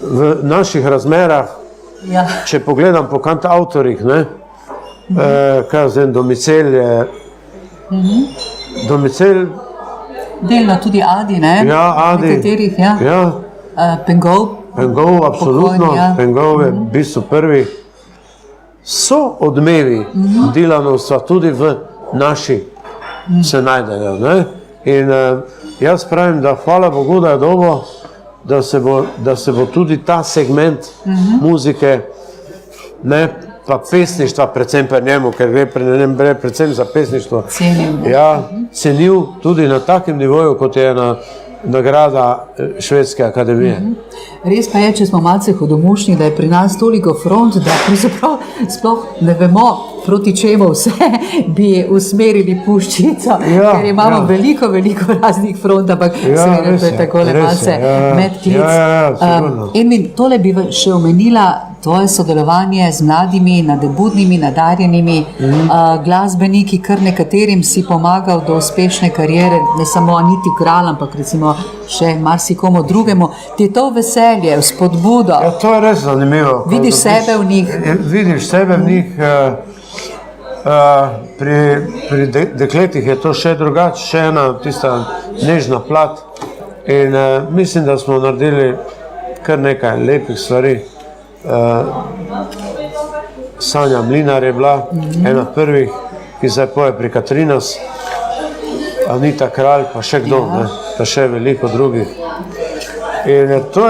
v naših razmerah, Ja. če pogledam po kantavtorjih, ne, kaj zdaj, Domicel, Delno tudi Adi, ne? ja, Adi, Nekaterih, ja. ja, Pengov. Pengov, absolutno, Pokojni, ja. Pengov je v bistvu prvi. So odmevi Dylanovstva tudi v naši se najdejo. Ne? In jaz pravim, da hvala Bogu, da je dobo, da se bo tudi ta segment muzike, ne, pa pesništva, predvsem pri njemu, ker gre predvsem za pesništvo, cenil tudi na takem nivoju, kot je nagrada Švedske akademije. Res pa je, če smo malce hudomušni, da je pri nas toliko front, da pravzaprav sploh ne vemo, proti čemu vse bi usmerili puščico, ker imamo veliko raznih front, ampak seveda to je takole malce medklic. Edvin, tole bi še omenila tvoje sodelovanje z mladimi, nadebudnimi, nadarjenimi glasbeniki, kar nekaterim si pomagal do uspešne kariere, ne samo Aniti Kralj, ampak recimo še marsikomu drugemu. Ti je to veselje, spodbudo? Ja, to je res zanimivo. Vidiš sebe v njih? Vidiš sebe v njih. Pri dekletih je to še drugače, še ena tista nežna plat. In mislim, da smo naredili kar nekaj lepih stvari. Sanja Mlinar je bila ena prvih, ki se poje pri Katrinas, Anita Kralj, pa še kdo, pa še veliko drugih. In to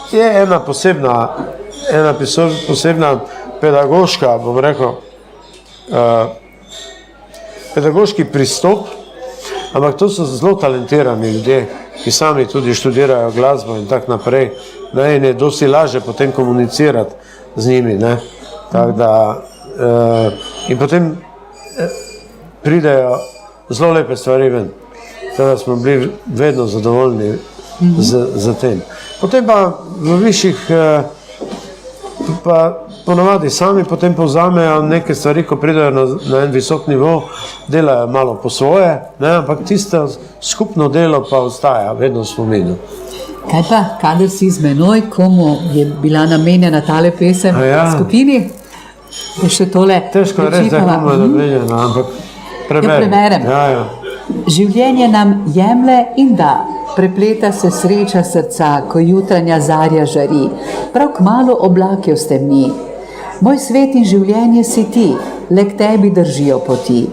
je ena posebna pedagoška, bom rekel, pedagoški pristop, ampak to so zelo talentirani ljudje, ki sami tudi študirajo glasbo in tak naprej. In je dosti lažje potem komunicirati z njimi. Tako da, in potem pridejo zelo lepe stvari ven. Teda smo bili vedno zadovoljni z tem. Potem pa v višjih, pa ponavadi sami potem povzamejo neke stvari, ko pridejo na en visok nivo, delajo malo po svoje, ampak tisto skupno delo pa ostaja vedno v spominu. Kaj pa, kadar si z menoj, komu je bila namenjena tale pesem skupini? Je še tole težko je reči, da komu je namenjena, ampak preberem. Življenje nam jemlje in da, prepleta se sreča srca, ko jutranja zarja žari, prav kmalu oblake ostemni. Moj svet in življenje si ti, le k tebi držijo poti.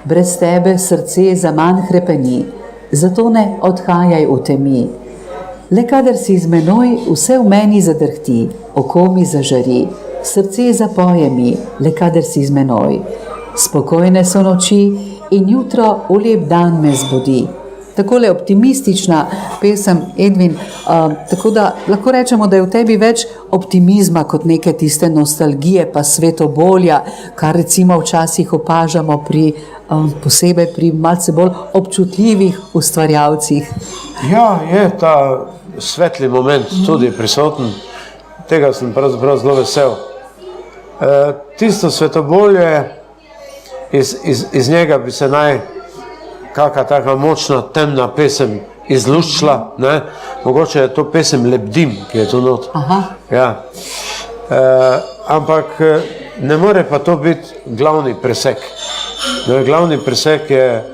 Brez tebe srce zaman hrepeni, zato ne odhajaj v temi. Le kadar si z menoj, vse v meni zadrhti, oko mi zažari, srce zapoje mi, le kadar si z menoj. Spokojne so noči in jutro v lep dan me zbudi. Takole optimistična pesem, Edvin, tako da lahko rečemo, da je v tebi več optimizma kot neke tiste nostalgije pa svetobolja, kar recimo včasih opažamo posebej pri malce bolj občutljivih ustvarjalcih. Ja, je ta svetli moment tudi prisoten, tega sem pravzaprav zelo vesel. Tisto svetobolje, iz njega bi se kakšna taka močna, temna pesem izluščila, mogoče je to pesem Lebdim, ki je tu not. Ja. Ampak ne more pa to biti glavni presek. Glavni presek je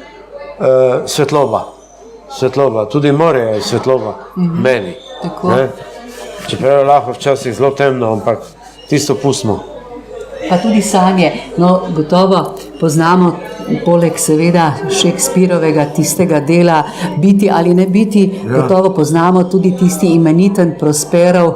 svetloba. Svetloba, tudi morje je svetloba, meni. Čeprav je lahko včasih zelo temno, ampak tisto pustimo. Pa tudi sanje, no gotovo poznamo, poleg seveda Shakespearovega tistega dela Biti ali ne biti, gotovo poznamo tudi tisti imeniten Prosperov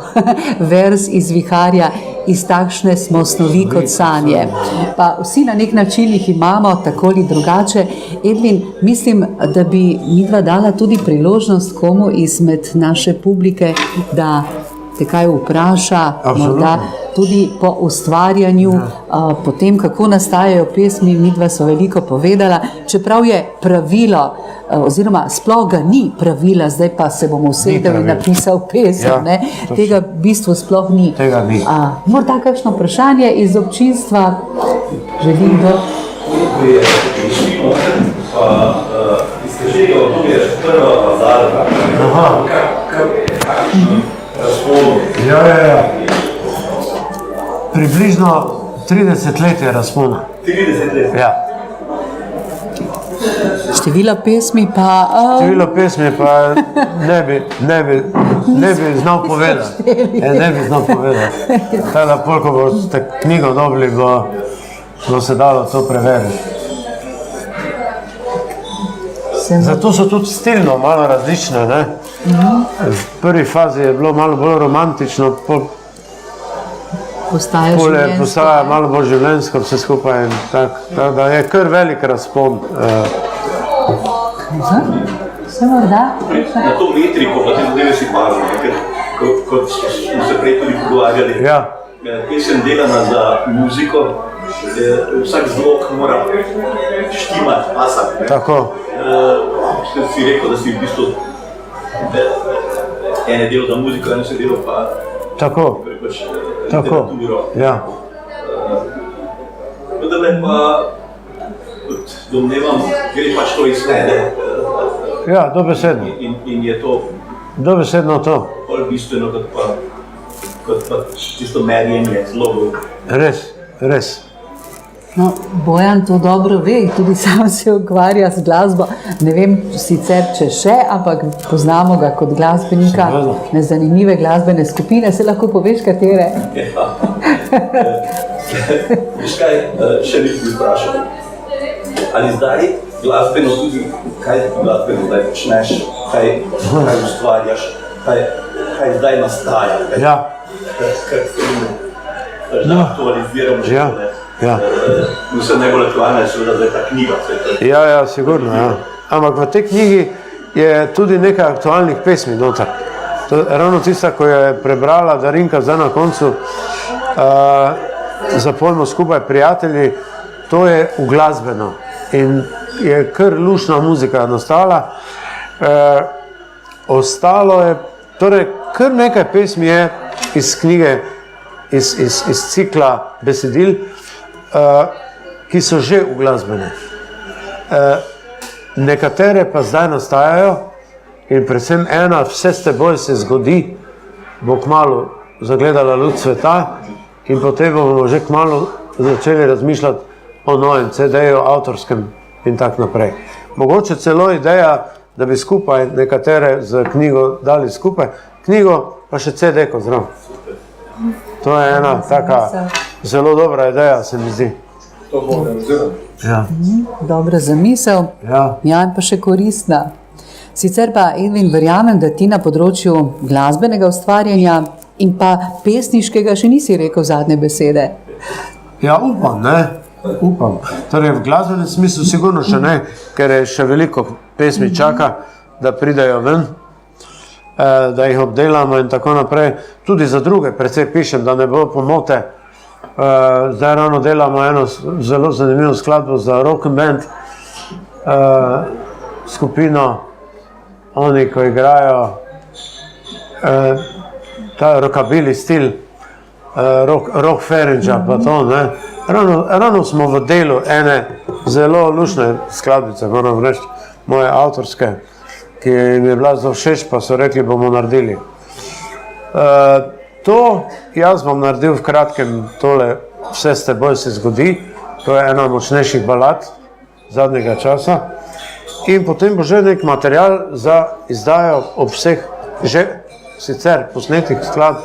vers iz Viharja, iz takšne smo snovi kot sanje. Pa vsi na nek način jih imamo, tako ali drugače. Edvin, mislim, da bi midva dala tudi priložnost komu izmed naše publike, da te kaj vpraša, morda tudi po ustvarjanju, po tem, kako nastajajo pesmi, midva so veliko povedala, čeprav je pravilo, oziroma sploh ga ni pravila, zdaj pa se bom usedel in napisal pesem, tega v bistvu sploh ni. Tega ni. Morda kakšno vprašanje iz občinstva, želim do... Izkaži ga obdobje prva Lazarka. Ja. Približno 30 let je razpona. 30 let? Ja. Število pesmi pa... Število pesmi pa ne bi znal povedati. Ne bi znal povedati. Teda pol, ko boste knjigo dobili, bo se dalo to preveriti. Zato so tudi stilno malo različne, ne? V prvi fazi je bilo malo bolj romantično, postaja malo bolj življenjsko vse skupaj in tako, da je kar velik razpon. Se morda? Na to metriko, pa te zadeve si pažno, kot smo se prej tudi pogovarjali. Pesem delana za muziko, vsak zlog mora štimati, pasati. Tako. Si rekel, da si v bistvu ene delo za muziko, ene se delo pa Tako. literaturo. Ja. Vendar pa, kot domnevam, gre pač to iz mene. Ja, dobesedno. In je to Dobesedno to. bolj bistveno, kot pa tisto merjenje zlogov. Res. No, Bojan to dobro ve, tudi sam se ukvarja z glasbo. Ne vem sicer, če še, ampak poznamo ga kot glasbenika, ne zanimive glasbene skupine. Se lahko poveš, katere? Ja. Veš kaj, še bi ti vprašal. Ali zdaj glasbeno tudi, kaj glasbeno zdaj počneš, kaj ustvarjaš, kaj zdaj nastaja? Ja. Da aktualiziramo že tole. Ja. Vse najbolj aktualna je seveda zdaj ta knjiga. Ja, sigurno, ja. Ampak v tej knjigi je tudi nekaj aktualnih pesmi noter. To je ravno tista, ko je prebrala Darinka zdaj na koncu, Zapojmo skupaj prijatelji, to je uglasbeno in je kar lušna muzika nastala. Ostalo je, torej kar nekaj pesmi je iz knjige, iz cikla besedil, ki so že uglasbene. Nekatere pa zdaj nastajajo in predvsem ena, Vse s teboj se zgodi, bo kmalu zagledala luč sveta in potem bomo že kmalu začeli razmišljati o novem CD-ju, avtorskem in tako naprej. Mogoče celo ideja, da bi skupaj nekatere z knjigo dali skupaj, knjigo pa še CD-ko zraven. To je ena taka zelo dobra ideja, se mi zdi. To bo organizirano. Ja. Dobra zamisel, Ja. ja, in pa še koristna. Sicer pa, Edvin, verjamem, da ti na področju glasbenega ustvarjanja in pa pesniškega še nisi rekel zadnje besede. Ja, upam, ne? Upam. Torej, v glasbenem smislu sigurno še ne, ker je še veliko pesmi čaka, da pridejo ven, da jih obdelamo in tako naprej. Tudi za druge precej pišem, da ne bo pomote. Zdaj ravno delamo eno zelo zanimivo skladbo za rock band skupino, oni, ko igrajo ta rockabilly stil, rock Feringa pa to, ne. Ravno smo v delu ene zelo lušne skladbice, moram reči, moje avtorske, ki jim je bila zelo všeč, pa so rekli, bomo naredili. To jaz bom naredil v kratkem, tole Vse s teboj se zgodi, to je ena močnejših balad zadnjega časa in potem bo že nek material za izdajo ob vseh že sicer posnetih skladb,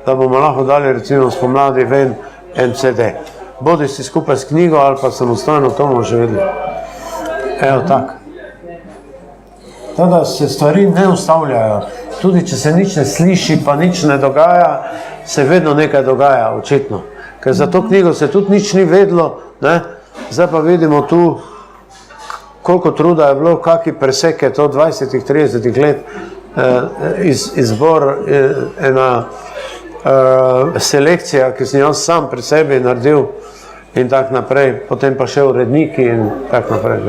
da bomo lahko dali recimo spomladi ven en CD. Bodi si skupaj s knjigo ali pa samostojno, to bomo že vedeli. Evo tak. Tada se stvari ne ustavljajo. Tudi če se nič ne sliši, pa nič ne dogaja, se vedno nekaj dogaja, očitno. Ker za to knjigo se tudi nič ni vedlo, ne? Zdaj pa vidimo tu, koliko truda je bilo, kakšni presek je to 20-30 let, izbor, ena selekcija, ki sem jaz sam pri sebi naredil in tako naprej, potem pa še uredniki in tako naprej.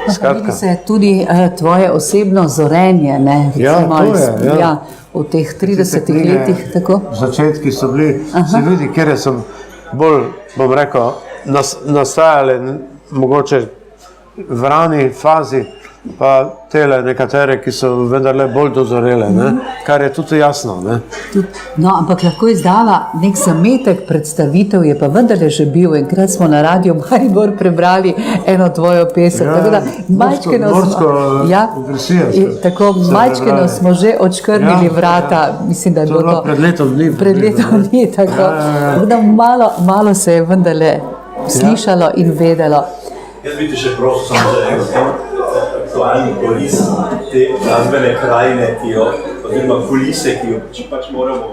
Vidi se tudi tvoje osebno zorenje, ne? Ja, to je, ja. V teh 30 letih, tako? Začetki so bili, se vidi, kjer so bolj, bom rekel, nastajale mogoče v rani fazi, pa tele nekatere, ki so vendarle bolj dozorele, ne? Kar je tudi jasno. Ne? No, ampak lahko izdava nek zametek predstavitev, je pa vendarle že bil. Enkrat smo na Radio Maribor prebrali eno tvojo pesem. Ja, tako da majčkeno smo že odškrnili vrata. Mislim, da je bilo to pred letom dni. Pred letom dni, tako. Tako da malo se je vendarle slišalo in vedelo. Jaz bi ti še prosil samo za en aktualni kulis te glasbene krajine, oziroma kulise, ki jo pač moramo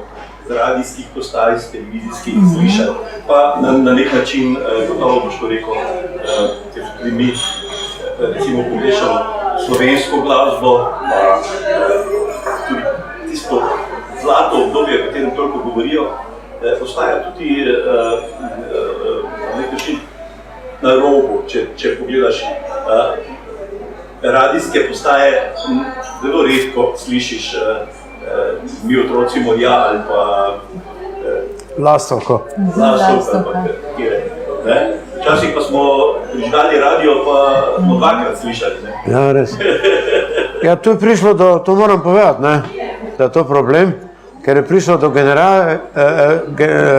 z radijskih postaj, z televizijskih slišati. Pa na nek način, gotovo boš to rekel, ker tudi mi recimo pogrešamo slovensko glasbo, tudi tisto zlato obdobje, o katerem toliko govorijo, postaja tudi na nek način na robu, če pogledaš radijske postaje, zelo redko slišiš mi otroci morja ali pa Lastovko. Včasih pa smo prižgali radio, pa smo dvakrat slišali. Ne? Ja, res. Ja, tu je prišlo do, to moram povedati, ne, da je to problem, ker je prišlo do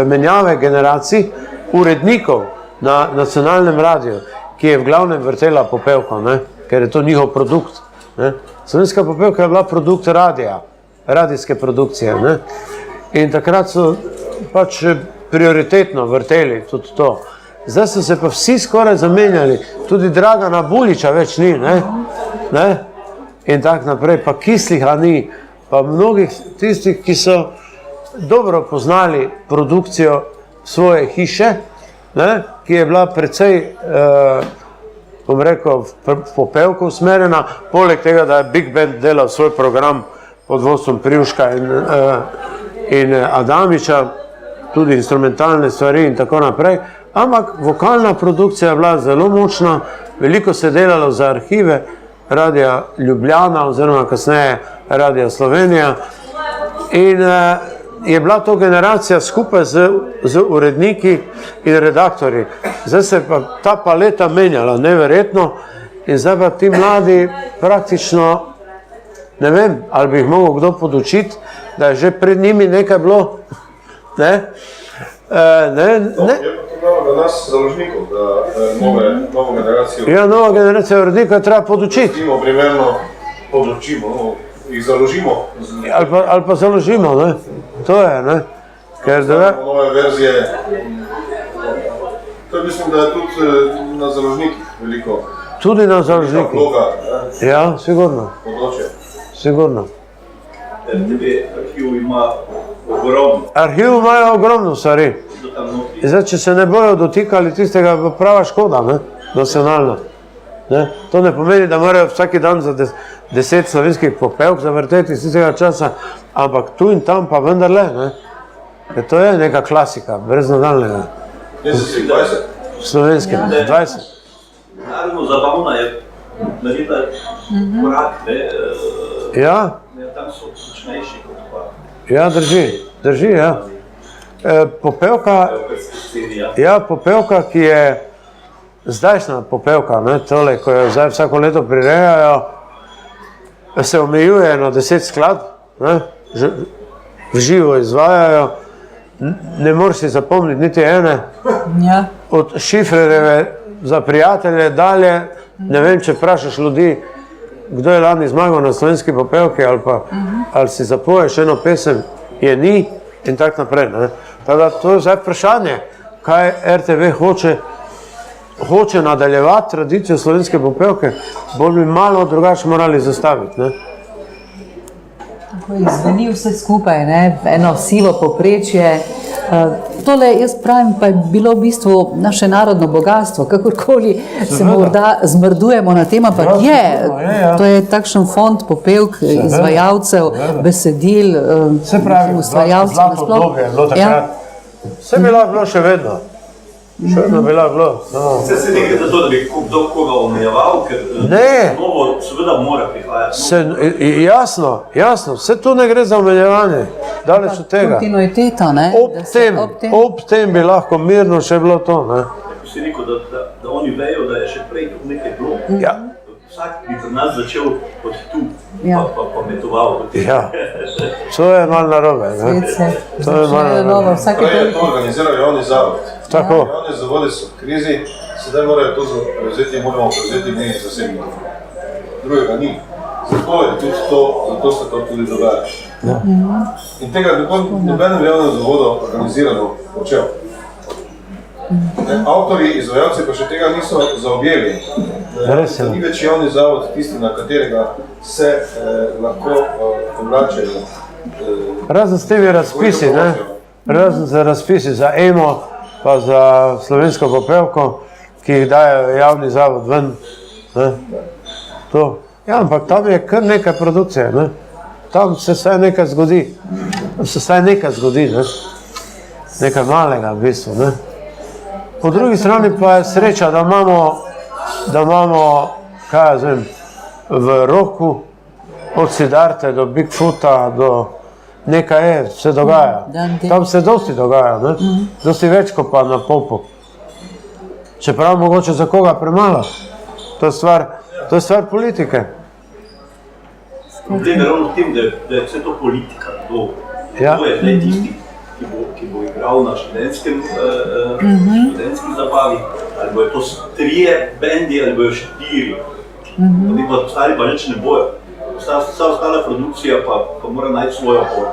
menjave generacij urednikov na nacionalnem radiju, ki je v glavnem vrtela Popevko, ne, ker je to njihov produkt. Ne. Slovenska Popevka je bila produkt radija, radijske produkcije. Ne. In takrat so pač prioritetno vrteli tudi to. Zdaj so se pa vsi skoraj zamenjali, tudi Dragana Buliča več ni, ne? In tak naprej, pa Kisliha ni, pa mnogih tistih, ki so dobro poznali produkcijo svoje hiše, ne? Ki je bila precej, bom rekel, v Popevko usmerjena, poleg tega, da je Big Band delal svoj program pod vodstvom Privška in Adamiča, tudi instrumentalne stvari in tako naprej. Ampak vokalna produkcija je bila zelo močna, veliko se je delalo za arhive Radia Ljubljana oziroma kasneje Radia Slovenija in je bila to generacija skupaj z uredniki in redaktorji. Zdaj se je pa ta paleta menjala neverjetno in zdaj pa ti mladi praktično, ne vem, ali bi jih mogel kdo podučiti, da je že pred njimi nekaj bilo, ne? Da nas založnikov, da novo generacijo... Ja, nova generacija urednikov je treba podučiti. Primerno podučimo, jih založimo. Ali pa založimo, ne? To je, ne? Ker da... Nove verzije. To mislim, da je tudi na založnikih veliko. Tudi na založnikih. Vloga, ja, sigurno. Področje. Sigurno. RTV arhiv ima ogromno. Arhiv imajo ogromno stvari. Zdaj, če se ne bojo dotikali tistega, bo prava škoda, ne? Nacionalna. Ne? To ne pomeni, da morajo vsaki dan za 10 slovenskih popevk zavrteti iz tistega časa, ampak tu in tam pa vendarle, ne? Ker to je neka klasika, brez nadaljnega. Jaz si 20. Slovenske, 20. Naravno zabavna je naredila korak, ne? Ja. Tam so močnejši kot pa. Ja, drži, ja. Popevka, ki je zdajšnja popevka, ne, tole, ko jo zdaj vsako leto prirejajo, se omejuje na 10 skladb, ne, v živo izvajajo, ne moreš si zapomniti niti ene, Ja. od Šifrerjeve za prijatelje dalje, ne vem, če vprašaš ljudi, kdo je lani zmagal na slovenski popevki ali si zapoješ eno pesem, je ni in tak naprej. Ne. Tada, to je zdaj vprašanje, kaj RTV hoče nadaljevati tradicijo slovenske popevke, bolj bi malo drugače morali zastaviti. Ne. Tako izveni vse skupaj, ne? Eno sivo povprečje. Tole, jaz pravim, pa je bilo v bistvu naše narodno bogatstvo, kakorkoli se morda zmrdujemo na tem, ampak to je takšen fond popevk, izvajalcev, besedil, ustvarjalcev nasploh. Vse bi lahko bilo še vedno. Še vedno bi lahko bilo. Se ne gre za to, da bi kdo koga omejeval, ker novo seveda mora prihajati. Jasno, vse to ne gre za omejevanje, daleč od tega. Kontinuiteta, ne? Ob tem bi lahko mirno še bilo to, ne. Si rekel, da oni vejo, da je še prej nekaj bilo. Ja. Vsak bi pri nas začel od tu, Ja. pa metoval. Ja, to je malo narobe, ne. To je malo narobe. Prej je to organiziral javni zavod. Tako. Javni zavodi so v krizi, sedaj morajo to moramo prevzeti mi zasebno. Drugega ni. Zato je tudi to, zato se to tudi dogaja. In tega nobenem javnem zavodu organizirano počel. Avtori, izvajalci pa še tega niso zaobjeli. Ni več javni zavod tisti, na katerega se lahko obračajo. Razen s temi razpisi, ne? Razen za razpisi za EMO, pa za slovensko popevko, ki jih daje javni zavod ven. Ne? To. Ja, ampak tam je kar nekaj produkcije, ne? Tam se vsaj nekaj zgodi. Ne? Nekaj malega v bistvu, ne? Po drugi strani pa je sreča, da imamo, kaj jaz vem, v Roku, od Siddharte do Bigfoota, do nekaj je, se dogaja. Tam se dosti dogaja, ne? Dosti več kot pa na Popu. Čeprav mogoče za koga premalo. To je stvar politike. Problem je ravno v tem, da je vse to politika. Kdo je zdaj tisti, ki bo igral na študentski zabavi, ali bojo to 3 bendi, ali bojo 4. Ostali pa nič ne bojo. Vsa ostala produkcija pa mora najti svojo pot.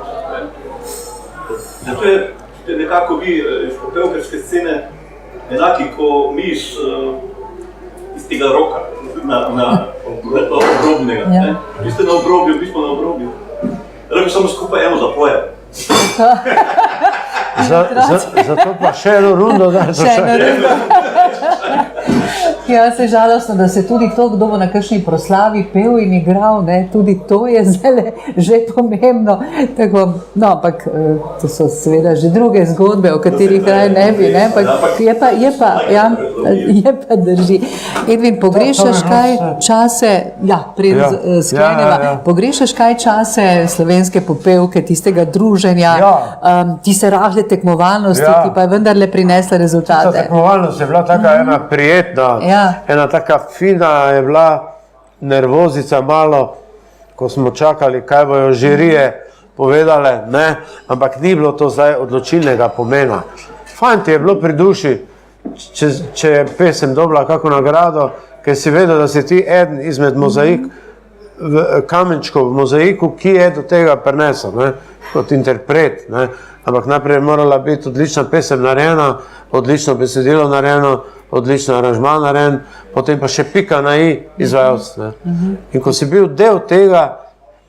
Zato je nekako vi iz popevkarske scene enaki, ko mi iz tega roka, na obrobnega. Vi ste na obrobju, mi smo na obrobju. Lahko samo skupaj eno zapoje. Zato pa še eno rundo, da so še. Ja, se žalostno, da se tudi to, kdo bo na kakšni proslavi pel in igral, ne, tudi to je zdaj že pomembno. Tako, no, ampak to so seveda že druge zgodbe, o katerih raj ne bi, ne, ampak je pa drži. Edvin, pogrešaš kaj čase, skleneva, pogrešaš kaj čase slovenske popevke, tistega druženja, tiste rahle tekmovalnosti, ki pa je vendarle prinesla rezultate. Ta tekmovalnost je bila taka ena prijetna, ena taka fina je bila nervozica malo, ko smo čakali, kaj bojo žirije povedale, ne, ampak ni bilo to zdaj odločilnega pomena. Fajn ti je bilo pri duši, če je pesem dobila kako nagrado, ker si vedel, da si ti eden izmed kamenčkov v mozaiku, ki je do tega prinesel, ne, kot interpret, ne. Ampak najprej je morala biti odlična pesem narejena, odlično besedilo narejeno, odlično aranžma narejen, potem pa še pika na i izvajalec. In ko si bil del tega,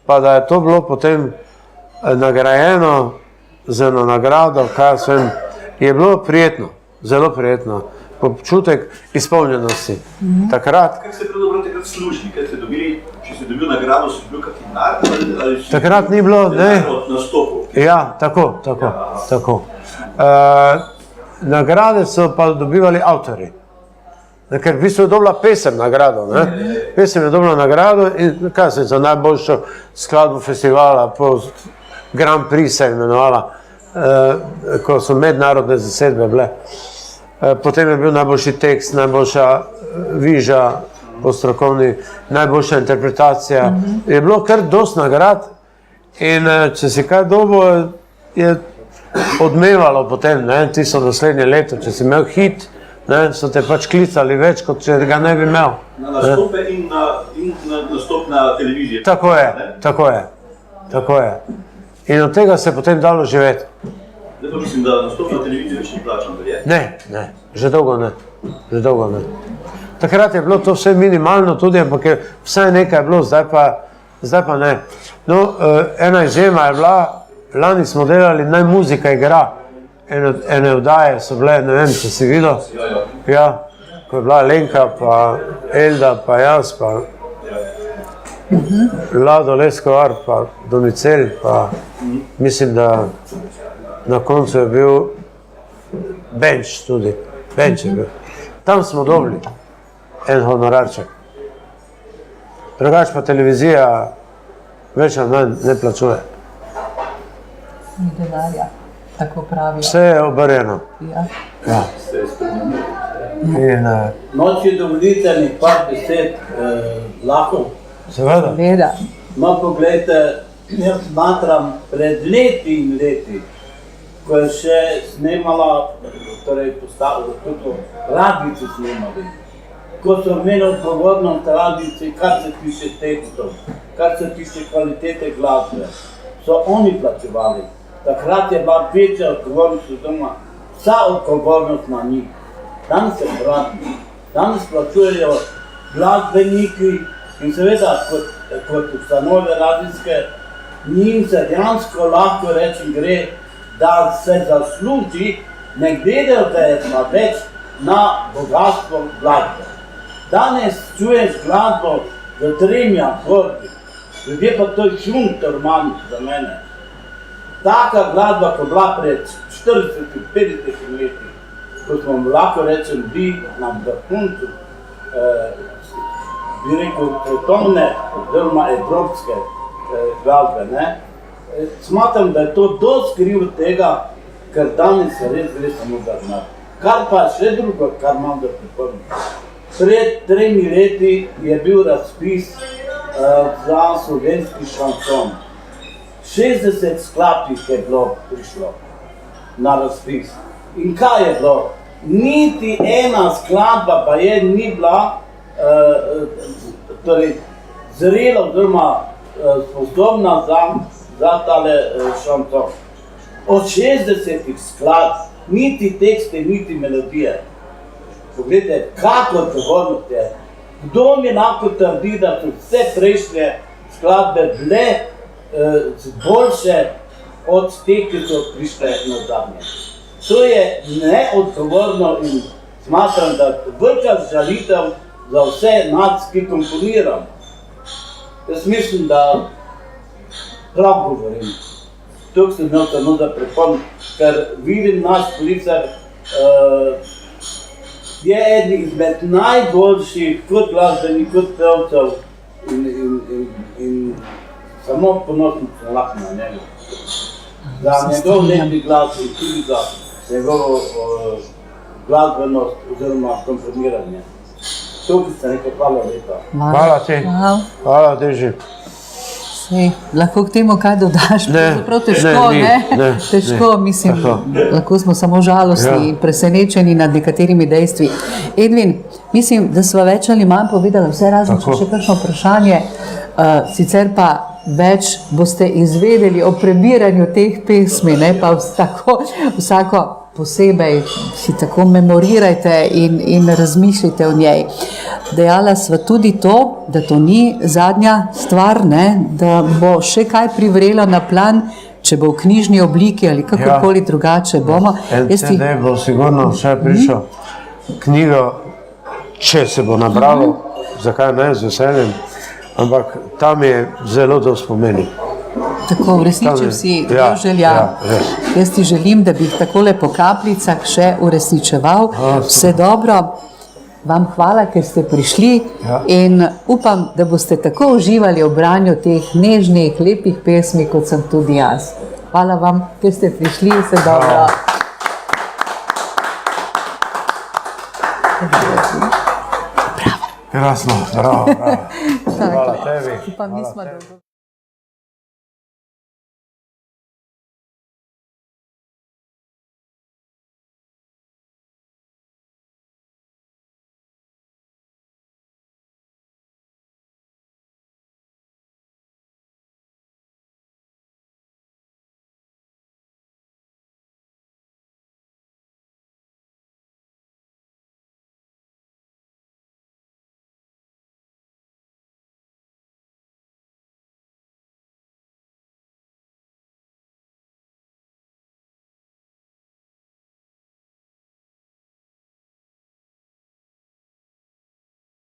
pa da je to bilo potem nagrajeno z eno nagrado, kaj vem, je bilo prijetno, zelo prijetno. Občutek izpolnjenosti. Takrat... Kaj ste pravzaprav takrat služili? Kaj ste dobili, če ste dobil nagrado, si bil kak denar ali takrat ni bilo, ne. Nastopu? Ja, tako. Nagrade so pa dobivali avtorji. Ker v bistvu je dobila pesem nagrado. Pesem je dobila nagrado in kaj sem za najboljšo skladbo festivala, po Grand Prix se je imenovala, ko so mednarodne zasedbe bile. Potem je bil najboljši tekst, najboljša viža po strokovni, najboljša interpretacija. Je bilo kar dosti nagrad in če si kaj dobo, je odmevalo potem, tisto naslednje leto. Če si imel hit, so te pač klicali več, kot če ga ne bi imel. Na nastope in na nastop na televiziji. Tako je. In od tega se je potem dalo živeti. Zdaj pa mislim, da nastop na televiziji več ni plačan, verje? Ne, že dolgo ne. Takrat je bilo to vse minimalno tudi, ampak vsaj nekaj je bilo, zdaj pa ne. No, ena izjema je bila, lani smo delali Naj muzika igra. Ene oddaje so bile, ne vem, če si videl. Ja, ko je bila Lenka, pa Elda, pa jaz, pa Lado Leskovar, pa Domicel, pa mislim, da na koncu je bil Benč tudi. Benč je bil. Tam smo dobili en honorarček. Drugač pa televizija več ali manj ne plačuje. Ni denarja, tako pravijo. Vse je obarjeno. Ja. Noči dovolite mi par besed lahko. Seveda. No, poglejte, jaz smatram pred leti in leti, ko je še snemala, torej tudi radijci snemali, ko so imeli odgovornost radijci, kar se tiče tekstov, kar se tiče kvalitete glasbe, so oni plačevali. Takrat je bila večja odgovornost doma, vsa odgovornost na njih. Danes se vrati, danes plačujejo glasbeniki in seveda kot ustanove radijske, njim se dejansko lahko reči gre, da se zasluži, ne gledajo, da je pa več na bogatstvo glasbe. Danes čuješ glasbo z 3 akordi, ljudje pa to je šunterman za mene. Taka glasba, ko bila pred 40-50 leti, ko smo lahko rečem bili na vrhuncu, bi rekel, svetovne oziroma evropske glasbe, ne. Smatram, da je to dosti kriv tega, ker danes se res gre samo za denar. Kar pa še drugo, kar imam da pripomnim. Pred 3 leti je bil razpis za slovenski šanson. 60 skladb je bilo prišlo na razpis. In kaj je bilo? Niti ena skladba pa je ni bila torej zrela oziroma sposobna za tale šanson. Od 60 skladb, niti tekste, niti melodije. Poglejte, kako odgovornost je. Kdo mi lahko trdi, da so vse prejšnje skladbe bile boljše od teh, ki so prišle na zadnje. To je neodgovorno in smatram, da je velika žalitev za vse nas, ki komponiramo. Jaz mislim, da prav govorim. Tukaj sem imel samo da pripomnim, ker vidim naš Policar je eden izmed najboljših kot glasbenih, kot pevcev in samo ponosen sem lahko na njega. Za njegov lepni glas in tudi za njegovo glasbenost oziroma komponiranje. Tukaj sem rekel, hvala lepa. Hvala ti. Hvala, Deži. Lahko k temu kaj dodaš, pravzaprav težko, ne? Težko, mislim, lahko smo samo žalostni in presenečeni nad nekaterimi dejstvi. Edvin, mislim, da sva več ali manj povedala vse, razen če še kakšno vprašanje, sicer pa več boste izvedeli o prebiranju teh pesmi, ne, pa vsako posebej si tako memorirajte in razmišljajte o njej. Dejala sva tudi to, da to ni zadnja stvar, ne, da bo še kaj privrelo na plan, če bo v knjižni obliki ali kakorkoli drugače bomo. En CD bo sigurno še prišel, knjigo, če se bo nabralo, zakaj ne, z veseljem, ampak tam je zelo dosti pomeni. Tako, uresničil si del želja. Jaz ti želim, da bi jih takole po kapljicah še uresničeval. Vse dobro. Vam hvala, ker ste prišli in upam, da boste tako uživali v branju teh nežnih, lepih pesmi, kot sem tudi jaz. Hvala vam, ker ste prišli. Vse dobro. Krasno, bravo. Hvala tebi. Pa mi smo dobro.